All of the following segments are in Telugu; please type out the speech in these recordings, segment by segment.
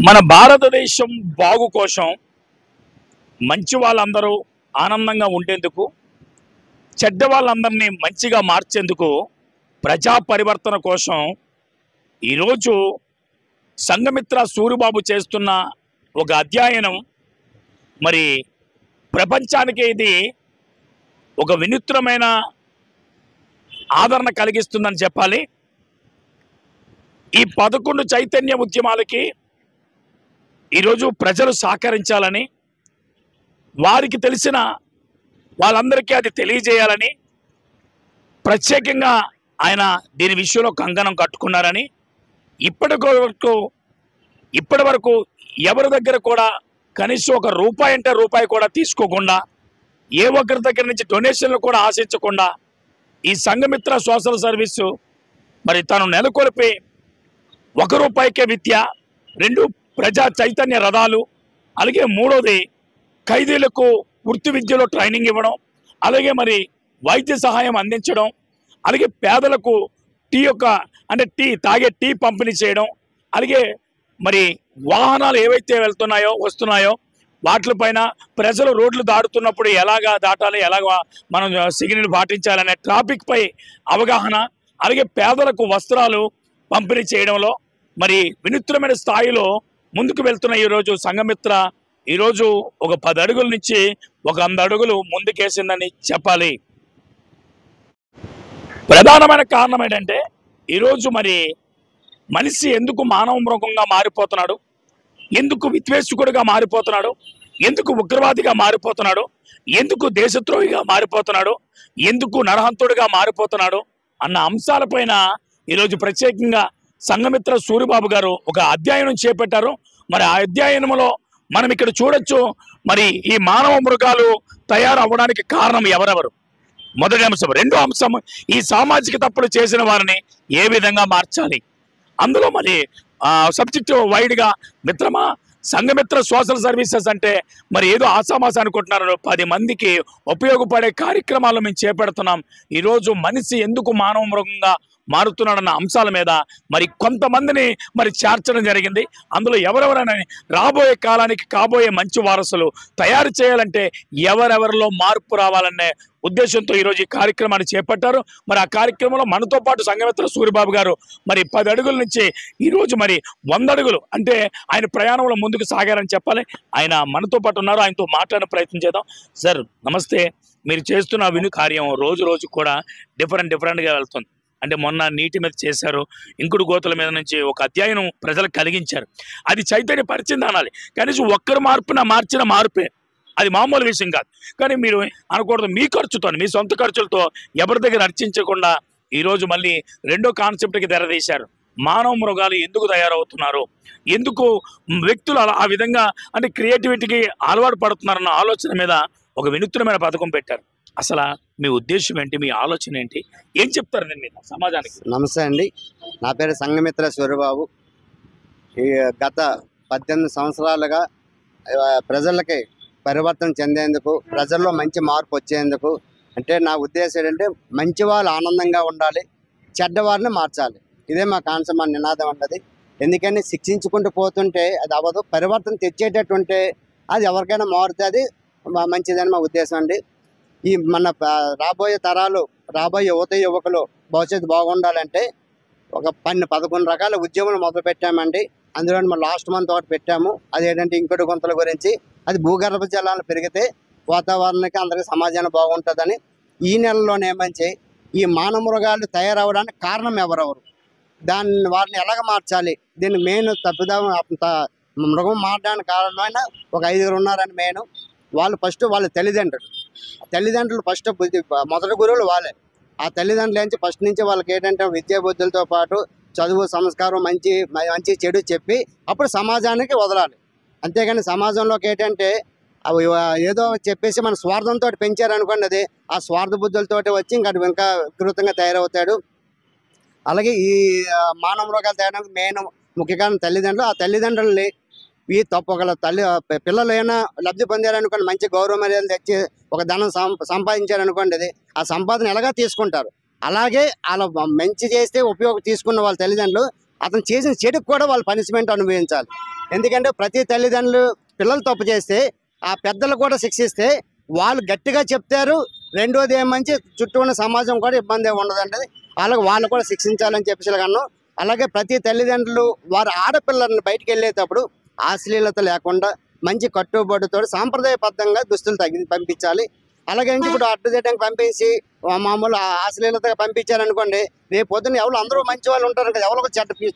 మన భారతదేశం బాగు కోసం మంచి వాళ్ళందరూ ఆనందంగా ఉండేందుకు, చెడ్డ వాళ్ళందరినీ మంచిగా మార్చేందుకు, ప్రజా పరివర్తన కోసం ఈరోజు సంఘమిత్ర సూరిబాబు చేస్తున్న ఒక అధ్యయనం మరి ప్రపంచానికి ఇది ఒక వినూత్నమైన ఆదరణ కలిగిస్తుందని చెప్పాలి. ఈ 11 చైతన్య ఉద్యమాలకి ఈరోజు ప్రజలు సహకరించాలని, వారికి తెలిసిన వాళ్ళందరికీ అది తెలియజేయాలని ప్రత్యేకంగా ఆయన దీని విషయంలో కంకణం కట్టుకున్నారని, ఇప్పటి వరకు ఎవరి దగ్గర కూడా కనీసం ఒక రూపాయి అంటే రూపాయి కూడా తీసుకోకుండా, ఏ ఒక్కరి దగ్గర నుంచి డొనేషన్లు కూడా ఆశించకుండా ఈ సంఘమిత్ర సోషల్ సర్వీసు మరి తను నెలకొల్పి 1 రూపాయికే విద్య, 2 ప్రజా చైతన్య రథాలు, అలాగే 3వది ఖైదీలకు వృత్తి విద్యలో ట్రైనింగ్ ఇవ్వడం, అలాగే మరి వైద్య సహాయం అందించడం, అలాగే పేదలకు టీ తాగే టీ పంపిణీ చేయడం, అలాగే మరి వాహనాలు ఏవైతే వస్తున్నాయో వాటిపైన ప్రజలు రోడ్లు దాటుతున్నప్పుడు ఎలాగా దాటాలి, ఎలాగా మనం సిగ్నల్ పాటించాలనే ట్రాఫిక్ పై అవగాహన, అలాగే పేదలకు వస్త్రాలు పంపిణీ చేయడంలో మరి వినూత్నమైన స్థాయిలో ముందుకు వెళ్తున్న ఈరోజు సంఘమిత్ర ఈరోజు ఒక 10 అడుగుల నుంచి ఒక 100 అడుగులు ముందుకేసిందని చెప్పాలి. ప్రధానమైన కారణం ఏంటంటే ఈరోజు మరి మనిషి ఎందుకు మానవ మృగంగా మారిపోతున్నాడు, ఎందుకు విద్వేషకుడిగా మారిపోతున్నాడు, ఎందుకు ఉగ్రవాదిగా మారిపోతున్నాడు, ఎందుకు దేశద్రోహిగా మారిపోతున్నాడు, ఎందుకు నరహంతుడిగా మారిపోతున్నాడు అన్న అంశాలపైన ఈరోజు ప్రత్యేకంగా సంఘమిత్ర సూరిబాబు గారు ఒక అధ్యయనం చేపట్టారు. మరి ఆ అధ్యయనంలో మనం ఇక్కడ చూడొచ్చు, మరి ఈ మానవ మృగాలు తయారవ్వడానికి కారణం ఎవరెవరు. మొదటి అంశం. 2వ అంశం, ఈ సామాజిక తప్పులు చేసిన వారిని ఏ విధంగా మార్చాలి. అందులో మరి సబ్జెక్టు వైడ్గా మిత్రమా సంఘమిత్ర సోషల్ సర్వీసెస్ అంటే మరి ఏదో ఆసామాస అనుకుంటున్నారు. 10 మందికి ఉపయోగపడే కార్యక్రమాలు మేము చేపడుతున్నాం. ఈరోజు మనిషి ఎందుకు మానవ మృగంగా మారుతున్నాడన్న అంశాల మీద మరి కొంతమందిని మరి చేర్చడం జరిగింది. అందులో ఎవరెవరైనా రాబోయే కాలానికి కాబోయే మంచి వారసులు తయారు చేయాలంటే ఎవరెవరిలో మార్పు రావాలనే ఉద్దేశంతో ఈరోజు ఈ కార్యక్రమాన్ని చేపట్టారు. మరి ఆ కార్యక్రమంలో మనతో పాటు సంఘమిత్ర సూరిబాబు గారు మరి 10 అడుగుల నుంచి ఈరోజు మరి 100 అడుగులు అంటే ఆయన ప్రయాణంలో ముందుకు సాగారని చెప్పాలి. ఆయన మనతో పాటు ఉన్నారు, ఆయనతో మాట్లాడే ప్రయత్నం చేద్దాం. సార్ నమస్తే. మీరు చేస్తున్న కార్యం రోజు రోజు కూడా డిఫరెంట్గా వెళ్తుంది. అంటే మొన్న నీటి మీద చేశారు, ఇంకుడు గోతుల మీద నుంచి ఒక అధ్యయనం ప్రజలకు కలిగించారు. అది చైతన్య పరిచింది అనాలి. కనీసం ఒక్కరు మార్చిన మార్పే, అది మామూలు విషయం కాదు. కానీ మీరు అనకూడదు, మీ ఖర్చుతో, మీ సొంత ఖర్చులతో ఎవరి దగ్గర అర్చించకుండా ఈరోజు మళ్ళీ 2వ కాన్సెప్ట్కి తెరదీశారు. మానవ మృగాలు ఎందుకు తయారవుతున్నారు, ఎందుకు వ్యక్తులు ఆ విధంగా అంటే క్రియేటివిటీకి అలవాటు పడుతున్నారన్న ఆలోచన మీద ఒక వినూత్నమైన పథకం పెట్టారు. అసలు మీ ఉద్దేశం ఏంటి, మీ ఆలోచన ఏంటి, ఏం చెప్తారు నేను మీద సమాజానికి? నమస్తే అండి, నా పేరు సంఘమిత్ర సూరిబాబు. ఈ గత 18 సంవత్సరాలుగా ప్రజలకి పరివర్తన చెందేందుకు, ప్రజల్లో మంచి మార్పు వచ్చేందుకు, అంటే నా ఉద్దేశం ఏంటంటే మంచి వాళ్ళు ఆనందంగా ఉండాలి, చెడ్డవారిని మార్చాలి. ఇదే మా కాన్సెప్ట్, మా నినాదం అన్నది. ఎందుకని శిక్షించుకుంటూ పోతుంటే అది అవ్వదు, పరివర్తన తెచ్చేటట్టుంటే అది ఎవరికైనా మారుతుంది, అది మంచిదని మా ఉద్దేశం అండి. ఈ మన రాబోయే తరాలు, రాబోయే యువకులు భవిష్యత్తు బాగుండాలంటే ఒక 11 రకాల ఉద్యమాలు మొదలు పెట్టామండి. అందులో మనం లాస్ట్ మంత్ ఒకటి పెట్టాము. అదేంటంటే ఇంకుడు గుంతల గురించి. అది భూగర్భ జలాలు పెరిగితే వాతావరణానికి అందరికీ సమాజాన్ని బాగుంటుందని. ఈ నెలలోనే ఏమంచి ఈ మానవ మృగాలు తయారవడానికి కారణం ఎవరెవరు, వారిని ఎలాగ మార్చాలి, దీన్ని మెయిన్ మృగం మారడానికి కారణమైన ఒక 5 ఉన్నారని మెయిన్. వాళ్ళు ఫస్ట్ వాళ్ళ తల్లిదండ్రులు ఫస్ట్ మొదటి గురువులు వాళ్ళే. ఆ తల్లిదండ్రులు ఫస్ట్ నుంచి వాళ్ళకి ఏంటంటే విద్యా బుద్ధులతో పాటు చదువు, సంస్కారం, మంచి చెడు చెప్పి అప్పుడు సమాజానికి వదలాలి. అంతేగాని సమాజంలోకి ఏంటంటే అవి ఏదో చెప్పేసి మన స్వార్థంతో పెంచారనుకోండి, అది ఆ స్వార్థ బుద్ధులతో వచ్చి ఇంకా వికృతంగా తయారవుతాడు. అలాగే ఈ మానవ మృగాలు తయారడానికి మెయిన్ ముఖ్య కారణం తల్లిదండ్రులు. ఆ తల్లిదండ్రుల్ని ఈ ఒకళ్ళ పిల్లలు ఏమైనా లబ్ధి పొందారనుకోండి, మంచి గౌరవ మర్యాదలు తెచ్చి ఒక ధనం సంపాదించారనుకోండి, అది ఆ సంపాదన ఎలాగా తీసుకుంటారు. అలాగే అలా మంచి చేస్తే ఉపయోగం తీసుకున్న వాళ్ళ తల్లిదండ్రులు అతను చేసిన చెడుకు కూడా వాళ్ళు పనిష్మెంట్ అనుభవించాలి. ఎందుకంటే ప్రతి తల్లిదండ్రులు పిల్లలు తప్పు చేస్తే ఆ పెద్దలు కూడా శిక్షిస్తే వాళ్ళు గట్టిగా చెప్తారు. రెండోది ఏమంచి చుట్టూ ఉన్న సమాజం కూడా ఇబ్బంది ఏమి ఉండదండి. అలాగే వాళ్ళు కూడా శిక్షించాలని చెప్పేసి అన్నాను. అలాగే ప్రతి తల్లిదండ్రులు వారి ఆడపిల్లలను బయటికి వెళ్ళేటప్పుడు అశ్లీలత లేకుండా మంచి కట్టుబడితో సాంప్రదాయబద్ధంగా దుస్తులు పంపించాలి. అలాగే ఇప్పుడు అడ్డుదిడ్డానికి పంపించి మామూలు అశ్లీలతగా పంపించారనుకోండి, రేపు పొద్దున్న ఎవరు అందరూ మంచి వాళ్ళు ఉంటారు కదా, ఎవరో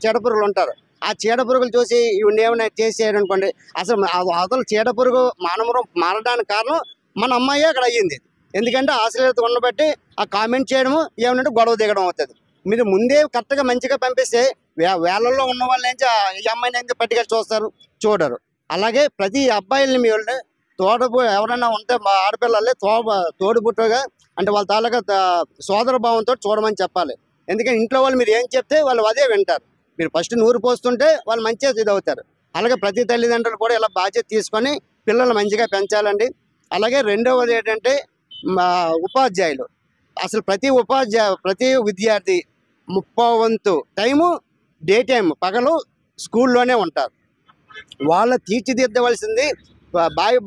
చీడపురుగులు ఉంటారు. ఆ చీడపురుగులు చూసి ఇవి ఏమైనా చేసేయారనుకోండి, అసలు అసలు చీడపురుగు మానవరం మారడానికి కారణం మన అమ్మాయి అక్కడ అయ్యింది. ఎందుకంటే అశ్లీలత ఉండబట్టి ఆ కామెంట్ చేయడము ఏమంటే గొడవ దిగడం అవుతుంది. మీరు ముందే కరెక్ట్గా మంచిగా పంపిస్తే వేళల్లో ఉన్న వాళ్ళు ఏంచి ఈ అమ్మాయిని ఎందుకు పట్టుకెళ్ళి చూస్తారు, చూడరు. అలాగే ప్రతి అబ్బాయిల్ని మీ వాళ్ళని ఎవరైనా ఉంటే మా ఆడపిల్లలే తోడుబుట్టుగా అంటే వాళ్ళ తాలూకా సోదర భావంతో చూడమని చెప్పాలి. ఎందుకంటే ఇంట్లో వాళ్ళు మీరు ఏం చెప్తే వాళ్ళు అదే వింటారు. మీరు ఫస్ట్ నూరు పోస్తుంటే వాళ్ళు మంచిగా ఇదవుతారు. అలాగే ప్రతి తల్లిదండ్రులు కూడా ఇలా బాధ్యత తీసుకొని పిల్లలు మంచిగా పెంచాలండి. అలాగే రెండవది ఏంటంటే ఉపాధ్యాయులు. అసలు ప్రతి విద్యార్థి 30 వంతు టైము డే టైం పగలు స్కూల్లోనే ఉంటారు. వాళ్ళు తీర్చిదిద్దవలసింది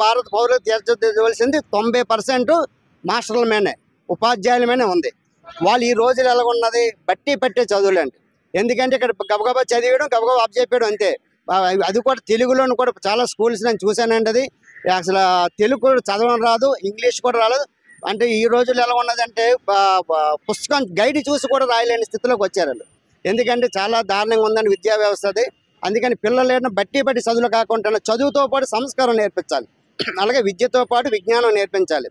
భారత పౌరులు తీర్చిదిద్దవలసింది 90% మాస్టర్ల మీదనే, ఉపాధ్యాయుల మీదనే ఉంది. వాళ్ళు ఈ రోజులు ఎలా ఉన్నది బట్టి పట్టే చదువులండి. ఎందుకంటే ఇక్కడ గబగబా చదివేయడం, గబగబా అప్పచెప్పేయడం అంతే. అది కూడా తెలుగులోను కూడా చాలా స్కూల్స్ నేను చూశానండి. అది అసలు తెలుగు చదవడం రాదు, ఇంగ్లీష్ కూడా రాలేదు. అంటే ఈ రోజులు ఎలా ఉన్నదంటే పుస్తకం గైడ్ చూసి కూడా రాయలేని స్థితిలోకి వచ్చారు వాళ్ళు. ఎందుకంటే చాలా దారుణంగా ఉందండి విద్యా వ్యవస్థ అది. అందుకని పిల్లలు బట్టి చదువులు కాకుండా చదువుతో పాటు సంస్కారం నేర్పించాలి. అలాగే విద్యతో పాటు విజ్ఞానం నేర్పించాలి.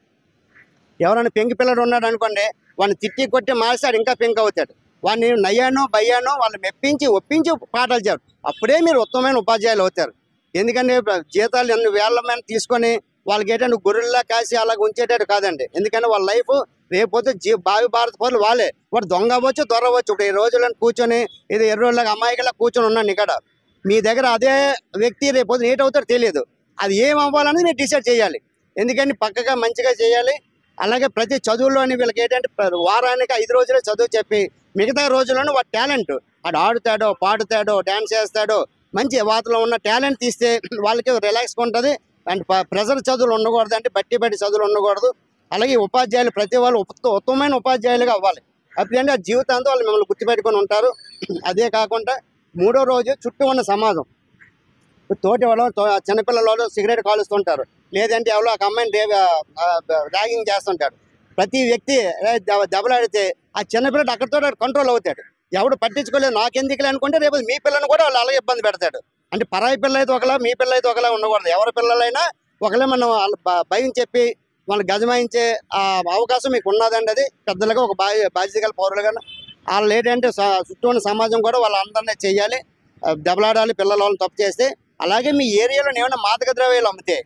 ఎవరైనా పెంకి పిల్లడు ఉన్నాడు అనుకోండి, వాడిని తిట్టి కొట్టి మారిస్తాడు, ఇంకా పెంక్ అవుతాడు. వాడిని నయ్యానో భయ్యానో వాళ్ళు ఒప్పించి పాఠాలు చెప్పారు. అప్పుడే మీరు ఉత్తమమైన ఉపాధ్యాయులు అవుతారు. ఎందుకంటే జీతాలు ఎన్ని వేల మీద తీసుకొని వాళ్ళకి ఏంటంటే గొర్రెల్లా కాసి అలాగ ఉంచేటట్టు కాదండి. ఎందుకంటే వాళ్ళ లైఫ్ రేపొద్దు భావి భారత పౌరులు వాళ్ళే. వాడు దొంగ అవ్వచ్చు, దొర అవ్వచ్చు. ఇప్పుడు ఈ రోజులను కూర్చొని ఇది ఎర్రోళ్ళగా అమ్మాయిగా కూర్చొని ఉన్నాను ఇక్కడ. మీ దగ్గర అదే వ్యక్తి రేపొద్దు ఏట్ అవుతాడో తెలియదు. అది ఏం అవ్వాలని మీరు డిసైడ్ చేయాలి. ఎందుకంటే పక్కగా మంచిగా చేయాలి. అలాగే ప్రతి చదువుల్లోని వీళ్ళకి ఏంటంటే వారానికి 5 రోజులే చదువు చెప్పి మిగతా రోజుల్లోనూ వాడు టాలెంట్ వాడు ఆడుతాడో, పాడుతాడో, డ్యాన్స్ చేస్తాడో, మంచి వాటిలో ఉన్న టాలెంట్ తీస్తే వాళ్ళకి రిలాక్స్గా ఉంటుంది. అండ్ ప్రెజర్ చదువులు ఉండకూడదు, అంటే బట్టి చదువులు ఉండకూడదు. అలాగే ఉపాధ్యాయులు ప్రతి వాళ్ళు ఉత్తమమైన ఉపాధ్యాయులుగా అవ్వాలి. అప్పుడంటే ఆ జీవితాంతో వాళ్ళు మిమ్మల్ని గుర్తుపెట్టుకొని ఉంటారు. అదే కాకుండా 3వ రోజు చుట్టూ ఉన్న సమాజం, తోటి వాళ్ళు చిన్నపిల్లలు సిగరెట్ కాలుస్తుంటారు, లేదంటే ఎవరో ఒక అమ్మాయిని ర్యాగింగ్ చేస్తుంటాడు. ప్రతి వ్యక్తి దెబ్బలాడితే ఆ చిన్నపిల్లడు అక్కడితో కంట్రోల్ అవుతాడు. ఎవడు పట్టించుకోలేదు, నాకెందుకులే అనుకుంటే రేపు మీ పిల్లని కూడా వాళ్ళు అలాగే ఇబ్బంది పెడతాడు. అంటే పరాయి పిల్ల అయితే ఒకలా, మీ పిల్ల అయితే ఒకలా ఉండకూడదు. ఎవరి పిల్లలైనా ఒకలే మనం వాళ్ళు భయం చెప్పి వాళ్ళు గజమాయించే అవకాశం మీకు ఉన్నదండి. అది పెద్దలుగా ఒక బాధ్యత గల పౌరులుగా వాళ్ళు ఏంటంటే చుట్టూ ఉన్న సమాజం కూడా వాళ్ళందరినీ చెయ్యాలి, దెబ్బలాడాలి పిల్లల వాళ్ళని తప్పు చేస్తే. అలాగే మీ ఏరియాలో ఏమైనా మాదక ద్రవ్యాలు అమ్మితే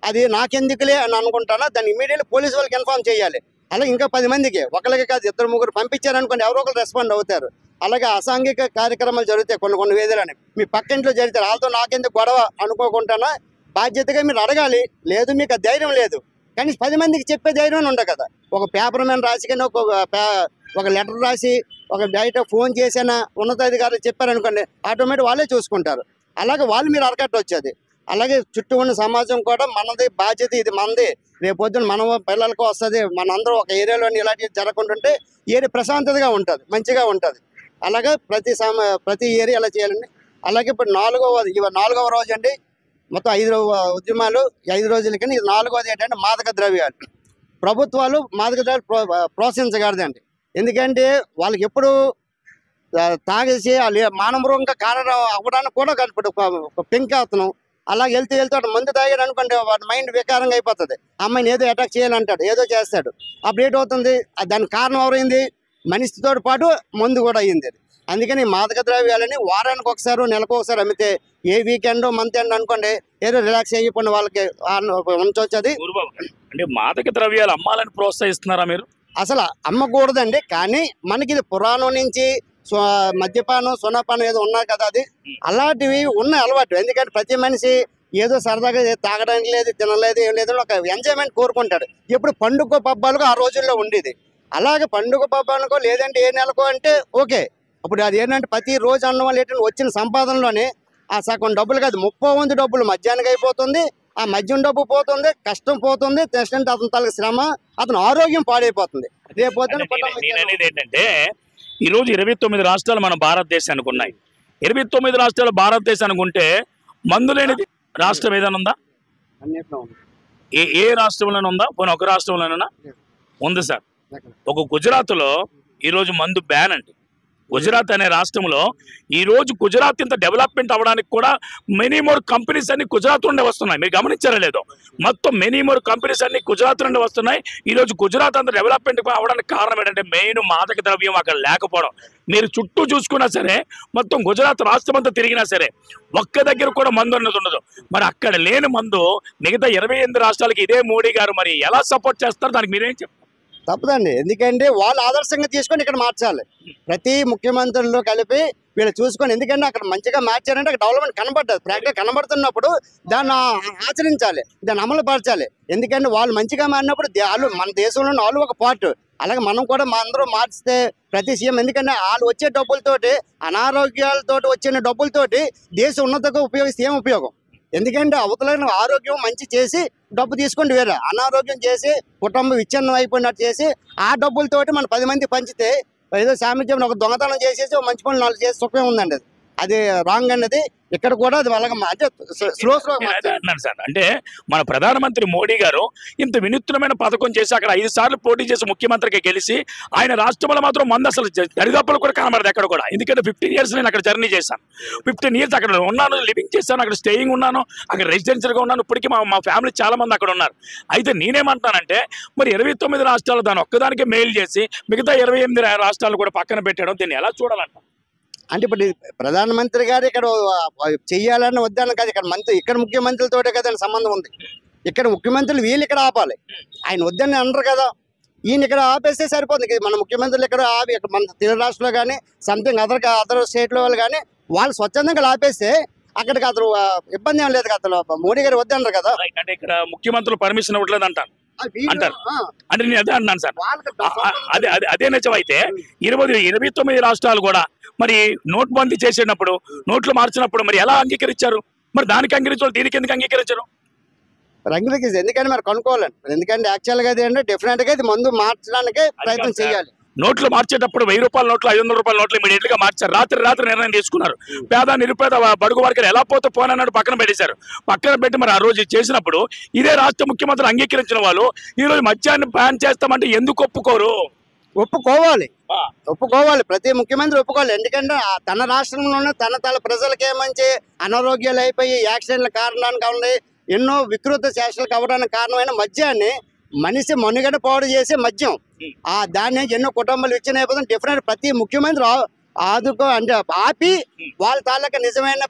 అది నాకెందుకులే అని అనుకుంటానో దాన్ని ఇమీడియట్లీ పోలీసు వాళ్ళకి ఇన్ఫార్మ్ చేయాలి. అలాగే ఇంకా 10 మందికి, ఒకరికి కాదు 2, 3 పంపించారనుకోండి, ఎవరో ఒకరు రెస్పాండ్ అవుతారు. అలాగే అసాంఘిక కార్యక్రమాలు జరుగుతాయి కొన్ని వేదిలని, మీ పక్కింట్లో జరుగుతారు, వాళ్ళతో నాకెందుకు గొడవ అనుకోకుండా బాధ్యతగా మీరు అడగాలి. లేదు మీకు ధైర్యం లేదు, కానీ 10 మందికి చెప్పే ధైర్యం ఉండదు కదా. ఒక పేపర్ మీద రాసి కానీ ఒక లెటర్ రాసి ఒక డైరెక్ట్ ఫోన్ చేసినా ఉన్నతాధికారులు చెప్పారనుకోండి, ఆటోమేటిక్ వాళ్ళే చూసుకుంటారు. అలాగే వాళ్ళు మీరు అరకట్ట వచ్చేది. అలాగే చుట్టూ ఉన్న సమాజం కూడా మనది బాధ్యత, ఇది మనది. రేపొద్దున మన పిల్లలకు వస్తుంది. మనందరూ ఒక ఏరియాలోని ఇలాంటివి జరగకుంటుంటే ఏరియా ప్రశాంతతగా ఉంటుంది, మంచిగా ఉంటుంది. అలాగే ప్రతి ఏరియా అలా చేయాలండి. అలాగే ఇప్పుడు 4వ రోజు అండి. మొత్తం 5 ఉద్యమాలు 5 రోజుల కింద ఇది 4వది ఏంటంటే మాదక ద్రవ్యాలు. ప్రభుత్వాలు మాదక ద్రవ్యాలు ప్రోత్సహించగలదండి. ఎందుకంటే వాళ్ళకి ఎప్పుడు తాగేసి మానవృంగా కారణం అవ్వడానికి కూడా ఇప్పుడు ఒక పెంక్ అవుతున్నాం. అలా వెళ్తూ మందు తాగాడు అనుకోండి, వాడి మైండ్ వికారంగా అయిపోతుంది. అమ్మాయిని ఏదో అటాక్ చేయాలంటాడు, ఏదో చేస్తాడు. అప్పుడు ఏంటవుతుంది, దానికి కారణం ఎవరైంది, మనిషితో పాటు మందు కూడా అయ్యింది. అందుకని మాదక ద్రవ్యాలని వారానికి ఒకసారి, నెలకు ఒకసారి అమ్మితే ఏ వీకెండ్ మంత్ ఎండ్ అనుకోండి ఏదో రిలాక్స్ అయిపోయిన వాళ్ళకి ఉంచవచ్చు. అది అంటే మాదక ద్రవ్యాలు అమ్మాలని ప్రోత్సహిస్తున్నారా మీరు? అసలు అమ్మకూడదండి, కానీ మనకి ఇది పురాణం నుంచి మద్యపానం, సున్నపానం ఏదో ఉన్నాయి కదా, అది అలాంటివి ఉన్న అలవాటు. ఎందుకంటే ప్రతి మనిషి ఏదో సరదాగా తాగడానికి లేదు, తినలేదు, ఏం లేదు, ఒక ఎంజాయ్మెంట్ కోరుకుంటాడు. ఎప్పుడు పండుగ పబ్బాలకు ఆ రోజుల్లో ఉండేది. అలాగే పండుగ పబ్బాలకో లేదంటే ఏ నెలకో అంటే ఓకే, అప్పుడు అది ఏంటంటే ప్రతి రోజు అన్న వాళ్ళు ఏంటంటే వచ్చిన సంపాదనలోనే ఆ సగం డబ్బులు కాదు 30 డబ్బులు మధ్యాహ్నం అయిపోతుంది, ఆ మద్యం డబ్బు పోతుంది, కష్టం పోతుంది, తెచ్చినంటే అతని తలకు శ్రమ, అతని ఆరోగ్యం పాడైపోతుంది. రేపు నేను అనేది ఏంటంటే ఈరోజు 29 రాష్ట్రాలు మన భారతదేశానికి ఉన్నాయి. 29 రాష్ట్రాలు భారతదేశానికి ఉంటే మందు లేనిది రాష్ట్రం ఏదైనా ఉందా? ఏ రాష్ట్రంలోనే ఉందా? పోనీ ఒక రాష్ట్రంలోనైనా ఉంది సార్. ఒక గుజరాత్లో ఈరోజు మందు బ్యాన్ అండి. గుజరాత్ అనే రాష్ట్రంలో ఈరోజు గుజరాత్ ఇంత డెవలప్మెంట్ అవ్వడానికి కూడా మెనీ మోర్ కంపెనీస్ అన్ని గుజరాత్ నుండి వస్తున్నాయి. మీరు గమనించారా లేదో? మొత్తం మెనీ మోర్ కంపెనీస్ అన్ని గుజరాత్ నుండి వస్తున్నాయి. ఈరోజు గుజరాత్ అంత డెవలప్మెంట్ అవ్వడానికి కారణం ఏంటంటే మెయిన్ మాదక ద్రవ్యం అక్కడ లేకపోవడం. మీరు చుట్టూ చూసుకున్నా సరే, మొత్తం గుజరాత్ రాష్ట్రం అంతా తిరిగినా సరే ఒక్క దగ్గర కూడా మందు అన్నది ఉండదు. మరి అక్కడ లేని మందు మిగతా 28 రాష్ట్రాలకి ఇదే మోడీ గారు మరి ఎలా సపోర్ట్ చేస్తారు? దానికి మీరేం చెప్తారు? తప్పదండి. ఎందుకంటే వాళ్ళు ఆదర్శంగా తీసుకొని ఇక్కడ మార్చాలి. ప్రతి ముఖ్యమంత్రుల్లో కలిపి వీళ్ళు చూసుకొని, ఎందుకంటే అక్కడ మంచిగా మార్చారంటే అక్కడ డెవలప్మెంట్ కనబడ్డది. ప్రాక్టికల్ కనబడుతున్నప్పుడు దాన్ని ఆచరించాలి, దాన్ని అమలు పరచాలి. ఎందుకంటే వాళ్ళు మంచిగా మారినప్పుడు వాళ్ళు మన దేశంలో వాళ్ళు ఒక పార్ట్, అలాగే మనం కూడా అందరూ మార్చితే ప్రతి సీఎం, ఎందుకంటే వాళ్ళు వచ్చే డబ్బులతోటి అనారోగ్యాలతో వచ్చిన డబ్బులతోటి దేశ ఉన్నతగా ఉపయోగిస్తే ఏం ఉపయోగం? ఎందుకంటే అవతల ఆరోగ్యం మంచి చేసి డబ్బు తీసుకొని వేరే అనారోగ్యం చేసి కుటుంబం విచ్ఛిన్నం అయిపోయినట్టు చేసి ఆ డబ్బులతోటి మనం 10 మంది పంచితే ఏదో సామర్థ్యం ఒక దొంగతనం చేసేసి ఒక మంచి పనులు 4 చేసి సుఖం ఉందండి. అది రాంగ్ అన్నది ఇక్కడ కూడా అది వాళ్ళకి అంటే స్లో అన్నాను సార్. అంటే మన ప్రధానమంత్రి మోడీ గారు ఇంత వినూత్నమైన పథకం చేసి అక్కడ 5 సార్లు పోటీ చేసి ముఖ్యమంత్రిగా గెలిచి ఆయన రాష్ట్రంలో మాత్రం మందు అసలు దరిదాపులు కూడా కనబడదు ఎక్కడ కూడా. ఎందుకంటే 15 years నేను అక్కడ జర్నీ చేశాను. 15 years అక్కడ ఉన్నాను, లివింగ్ చేశాను, అక్కడ స్టేయింగ్ ఉన్నాను, అక్కడ రెసిడెన్షియల్గా ఉన్నాను. ఇప్పటికీ మా ఫ్యామిలీ చాలా మంది అక్కడ ఉన్నారు. అయితే నేనేమంటానంటే మరి 29 రాష్ట్రాలు దాన్ని ఒక్కదానికి మెయిల్ చేసి మిగతా 28 రాష్ట్రాలు కూడా పక్కన పెట్టడం, దీన్ని ఎలా చూడాలంట? అంటే ఇప్పుడు ప్రధానమంత్రి గారు ఇక్కడ చెయ్యాలని వద్దాను కదా, ఇక్కడ ముఖ్యమంత్రులతోటే కదా సంబంధం ఉంది. ఇక్కడ ముఖ్యమంత్రులు వీళ్ళు ఇక్కడ ఆపాలి, ఆయన వద్దని అనరు కదా. ఈయన ఇక్కడ ఆపేస్తే సరిపోతుంది. మన ముఖ్యమంత్రులు ఇక్కడ ఆపి మన తెలుగు రాష్ట్రంలో కానీ సంథింగ్ అదర్ స్టేట్లో వాళ్ళు కానీ వాళ్ళు స్వచ్ఛందంగా ఆపేస్తే అక్కడికి అతను ఇబ్బంది ఏం లేదు కదా. అతను మోడీ గారు వద్దన్నారు కదా. అంటే ఇక్కడ ముఖ్యమంత్రులు పర్మిషన్ ఇవ్వట్లేదు అంటారు. అంటే నేను అదే అన్నాను సార్. అదే నిజమైతే 29 రాష్ట్రాలు కూడా మరి నోట్బందీ చేసేటప్పుడు, నోట్లు మార్చినప్పుడు మరి ఎలా అంగీకరించారు? మరి దానికి అంగీకరించారు, దీనికి ఎందుకు అంగీకరించారు? ఎందుకంటే మరి కొనుక్కోవాలండి. ఎందుకంటే యాక్చువల్గా అది డెఫినెట్ గా ఇది మందు మార్చడానికి ప్రయత్నం చేయాలి. నోట్లు మార్చేటప్పుడు 1000 రూపాయల నోట్లు 500 రూపాయల నోట్లు ఇమీడియట్ గా మార్చారు. రాత్రి నిర్ణయం తీసుకున్నారు. పేద నిరుపేద బడుగు వర్గాలు ఎలా పోతే పోనన్నాడు పక్కన పెట్టేశారు. పక్కన పెట్టి మరి ఆ రోజు చేసినప్పుడు ఇదే రాష్ట్ర ముఖ్యమంత్రి అంగీకరించిన వాళ్ళు ఈ రోజు మద్యాన్ని బ్యాన్ చేస్తామంటే ఎందుకు ఒప్పుకోరు? ఒప్పుకోవాలి. ప్రతి ముఖ్యమంత్రి ఒప్పుకోవాలి. ఎందుకంటే తన రాష్ట్రంలోనే తన ప్రజలకి ఏమంచి అనారోగ్యాలు అయిపోయి యాక్సిడెంట్ల కారణానికి కావాలి, ఎన్నో వికృత శాస్త్రాలకు అవ్వడానికి కారణమైన మద్యాన్ని మనిషి మనుగడ పాడు చేసే మద్యం దాన్ని ఎన్నో కుటుంబాలు ఇచ్చిన డిఫరెంట్ ప్రతి ముఖ్యమంత్రి ఆదుకో అంటే ఆపి వాళ్ళ తాలూకా నిజమైన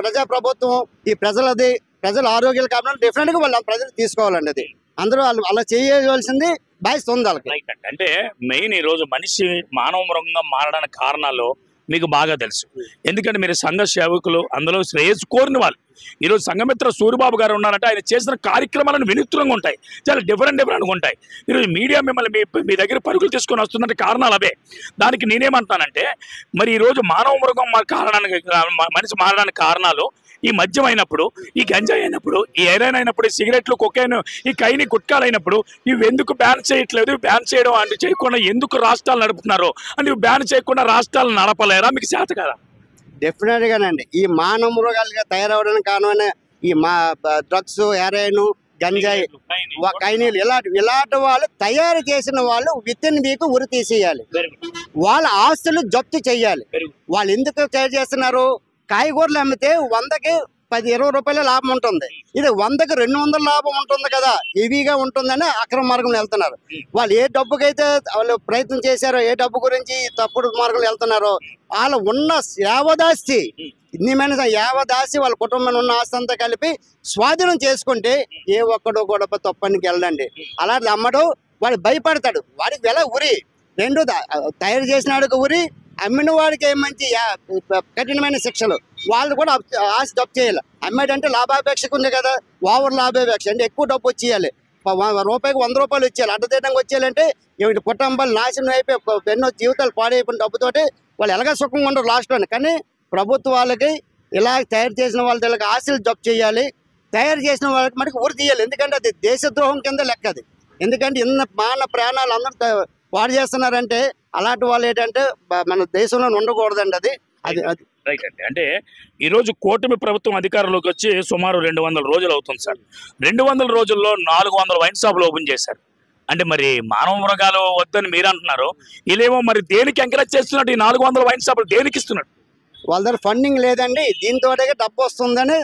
ప్రజా ప్రభుత్వం ఈ ప్రజల ఆరోగ్యాలు కాబట్టి డిఫరెంట్ గా వాళ్ళ ప్రజలు తీసుకోవాలండి. అది అందరూ అలా చేయవలసింది బాధ్యత ఉంది వాళ్ళకి. అంటే మెయిన్ ఈ రోజు మనిషి మానవ మృగంగా మారడానికి కారణాలు మీకు బాగా తెలుసు. ఎందుకంటే మీరు సంఘ సేవకులు, అందులో శ్రేయస్సు కోరిన వాళ్ళు. ఈరోజు సంఘమిత్ర సూరిబాబు గారు ఉన్నారంటే ఆయన చేసిన కార్యక్రమాలను వినూత్నంగా ఉంటాయి, చాలా డిఫరెంట్గా ఉంటాయి. ఈరోజు మీడియా మిమ్మల్ని మీ దగ్గర పరుగులు తీసుకొని వస్తుందంటే కారణాలు అవే. దానికి నేనేమంటానంటే మరి ఈరోజు మానవ మృగం మనిషి మారడానికి కారణాలు ఈ మద్యం అయినప్పుడు, ఈ గంజాయి అయినప్పుడు, ఈ ఐరన్ అయినప్పుడు, ఈ సిగరెట్లు, కొకైన్, ఈ కైని గుట్కాలు అయినప్పుడు ఇవి ఎందుకు బ్యాన్ చేయట్లేదు? బ్యాన్ చేయడం అంటే చేయకుండా ఎందుకు రాష్ట్రాలు నడుపుతున్నారు? అంటే ఇవి బ్యాన్ చేయకుండా రాష్ట్రాలు నడపలేరా? మీకు చేత కదా? డెఫినెట్ గానండి. ఈ మానవ మృగాలుగా తయారవడానికి కారణమైన ఈ డ్రగ్స్, హెరాయిన్, గంజాయి, కైనీలు ఇలాంటి వాళ్ళు తయారు చేసిన వాళ్ళు విత్ ఇన్ వీక్ ఉరి తీసేయాలి. వాళ్ళ ఆస్తులు జప్తు చేయాలి. వాళ్ళు ఎందుకు తయారు చేస్తున్నారు? కాయగూరలు అమ్మితే 100కి 10-20 రూపాయల లాభం ఉంటుంది. ఇది 100కి 200 లాభం ఉంటుంది కదా, హెవీగా ఉంటుందని అక్రమ మార్గంలో వెళ్తున్నారు. వాళ్ళు ఏ డబ్బుకైతే వాళ్ళు ప్రయత్నం చేశారో, ఏ డబ్బు గురించి తప్పుడు మార్గంలో వెళ్తున్నారో, వాళ్ళు ఉన్న యావదాస్తి యావదాస్తి వాళ్ళ కుటుంబంలో ఉన్న ఆస్తి అంతా కలిపి స్వాధీనం చేసుకుంటే ఏ ఒక్కడో కూడా తప్పనికి వెళ్ళండి. అలాంటి అమ్మడు వాడు భయపడతాడు. వాడికి వెల ఉరి, రెండు తయారు చేసినాడు ఉరి, అమ్మిన వాడికి ఏమంచి కఠినమైన శిక్షలు. వాళ్ళు కూడా ఆస్తి జప్తు చేయాలి. అమ్మేటంటే లాభాపేక్షకు ఉంది కదా, ఓవర్ లాభాపేక్ష అంటే ఎక్కువ డబ్బు వచ్చేయాలి. రూపాయికి 100 రూపాయలు ఇచ్చేయాలి. అడ్డదిడ్డంగా వచ్చేయాలంటే వీటి కుటుంబాలు నాశనం అయిపోయి ఎన్నో జీవితాలు పాడైపోయిన డబ్బుతోటి వాళ్ళు ఎలాగ సుఖంగా ఉండరు లాస్ట్లోనే. కానీ ప్రభుత్వాలకి ఇలా తయారు చేసిన వాళ్ళకి ఆశలు జప్తు చేయాలి, తయారు చేసిన వాళ్ళకి మనకి ఊరి తీయాలి. ఎందుకంటే అది దేశద్రోహం కింద లెక్క అది. ఎందుకంటే ఇన్న మాన ప్రాణాలు అందరూ పాడు చేస్తున్నారంటే అలాంటి వాళ్ళు ఏంటంటే మన దేశంలో ఉండకూడదండి. అది రైట్ అండి. అంటే ఈరోజు కూటమి ప్రభుత్వం అధికారంలోకి వచ్చి సుమారు 200 రోజులు అవుతుంది సార్. 200 రోజుల్లో 400 వైన్ షాపులు ఓపెన్ చేశారు. అంటే మరి మానవ మృగాలు వద్దని మీరు అంటున్నారు, ఇదేమో మరి దేనికి ఎంకరేజ్ చేస్తున్నట్టు ఈ 400 వైన్ షాపులు దేనికి ఇస్తున్నట్టు? వాళ్ళ దగ్గర ఫండింగ్ లేదండి, దీంతో డబ్బు వస్తుందని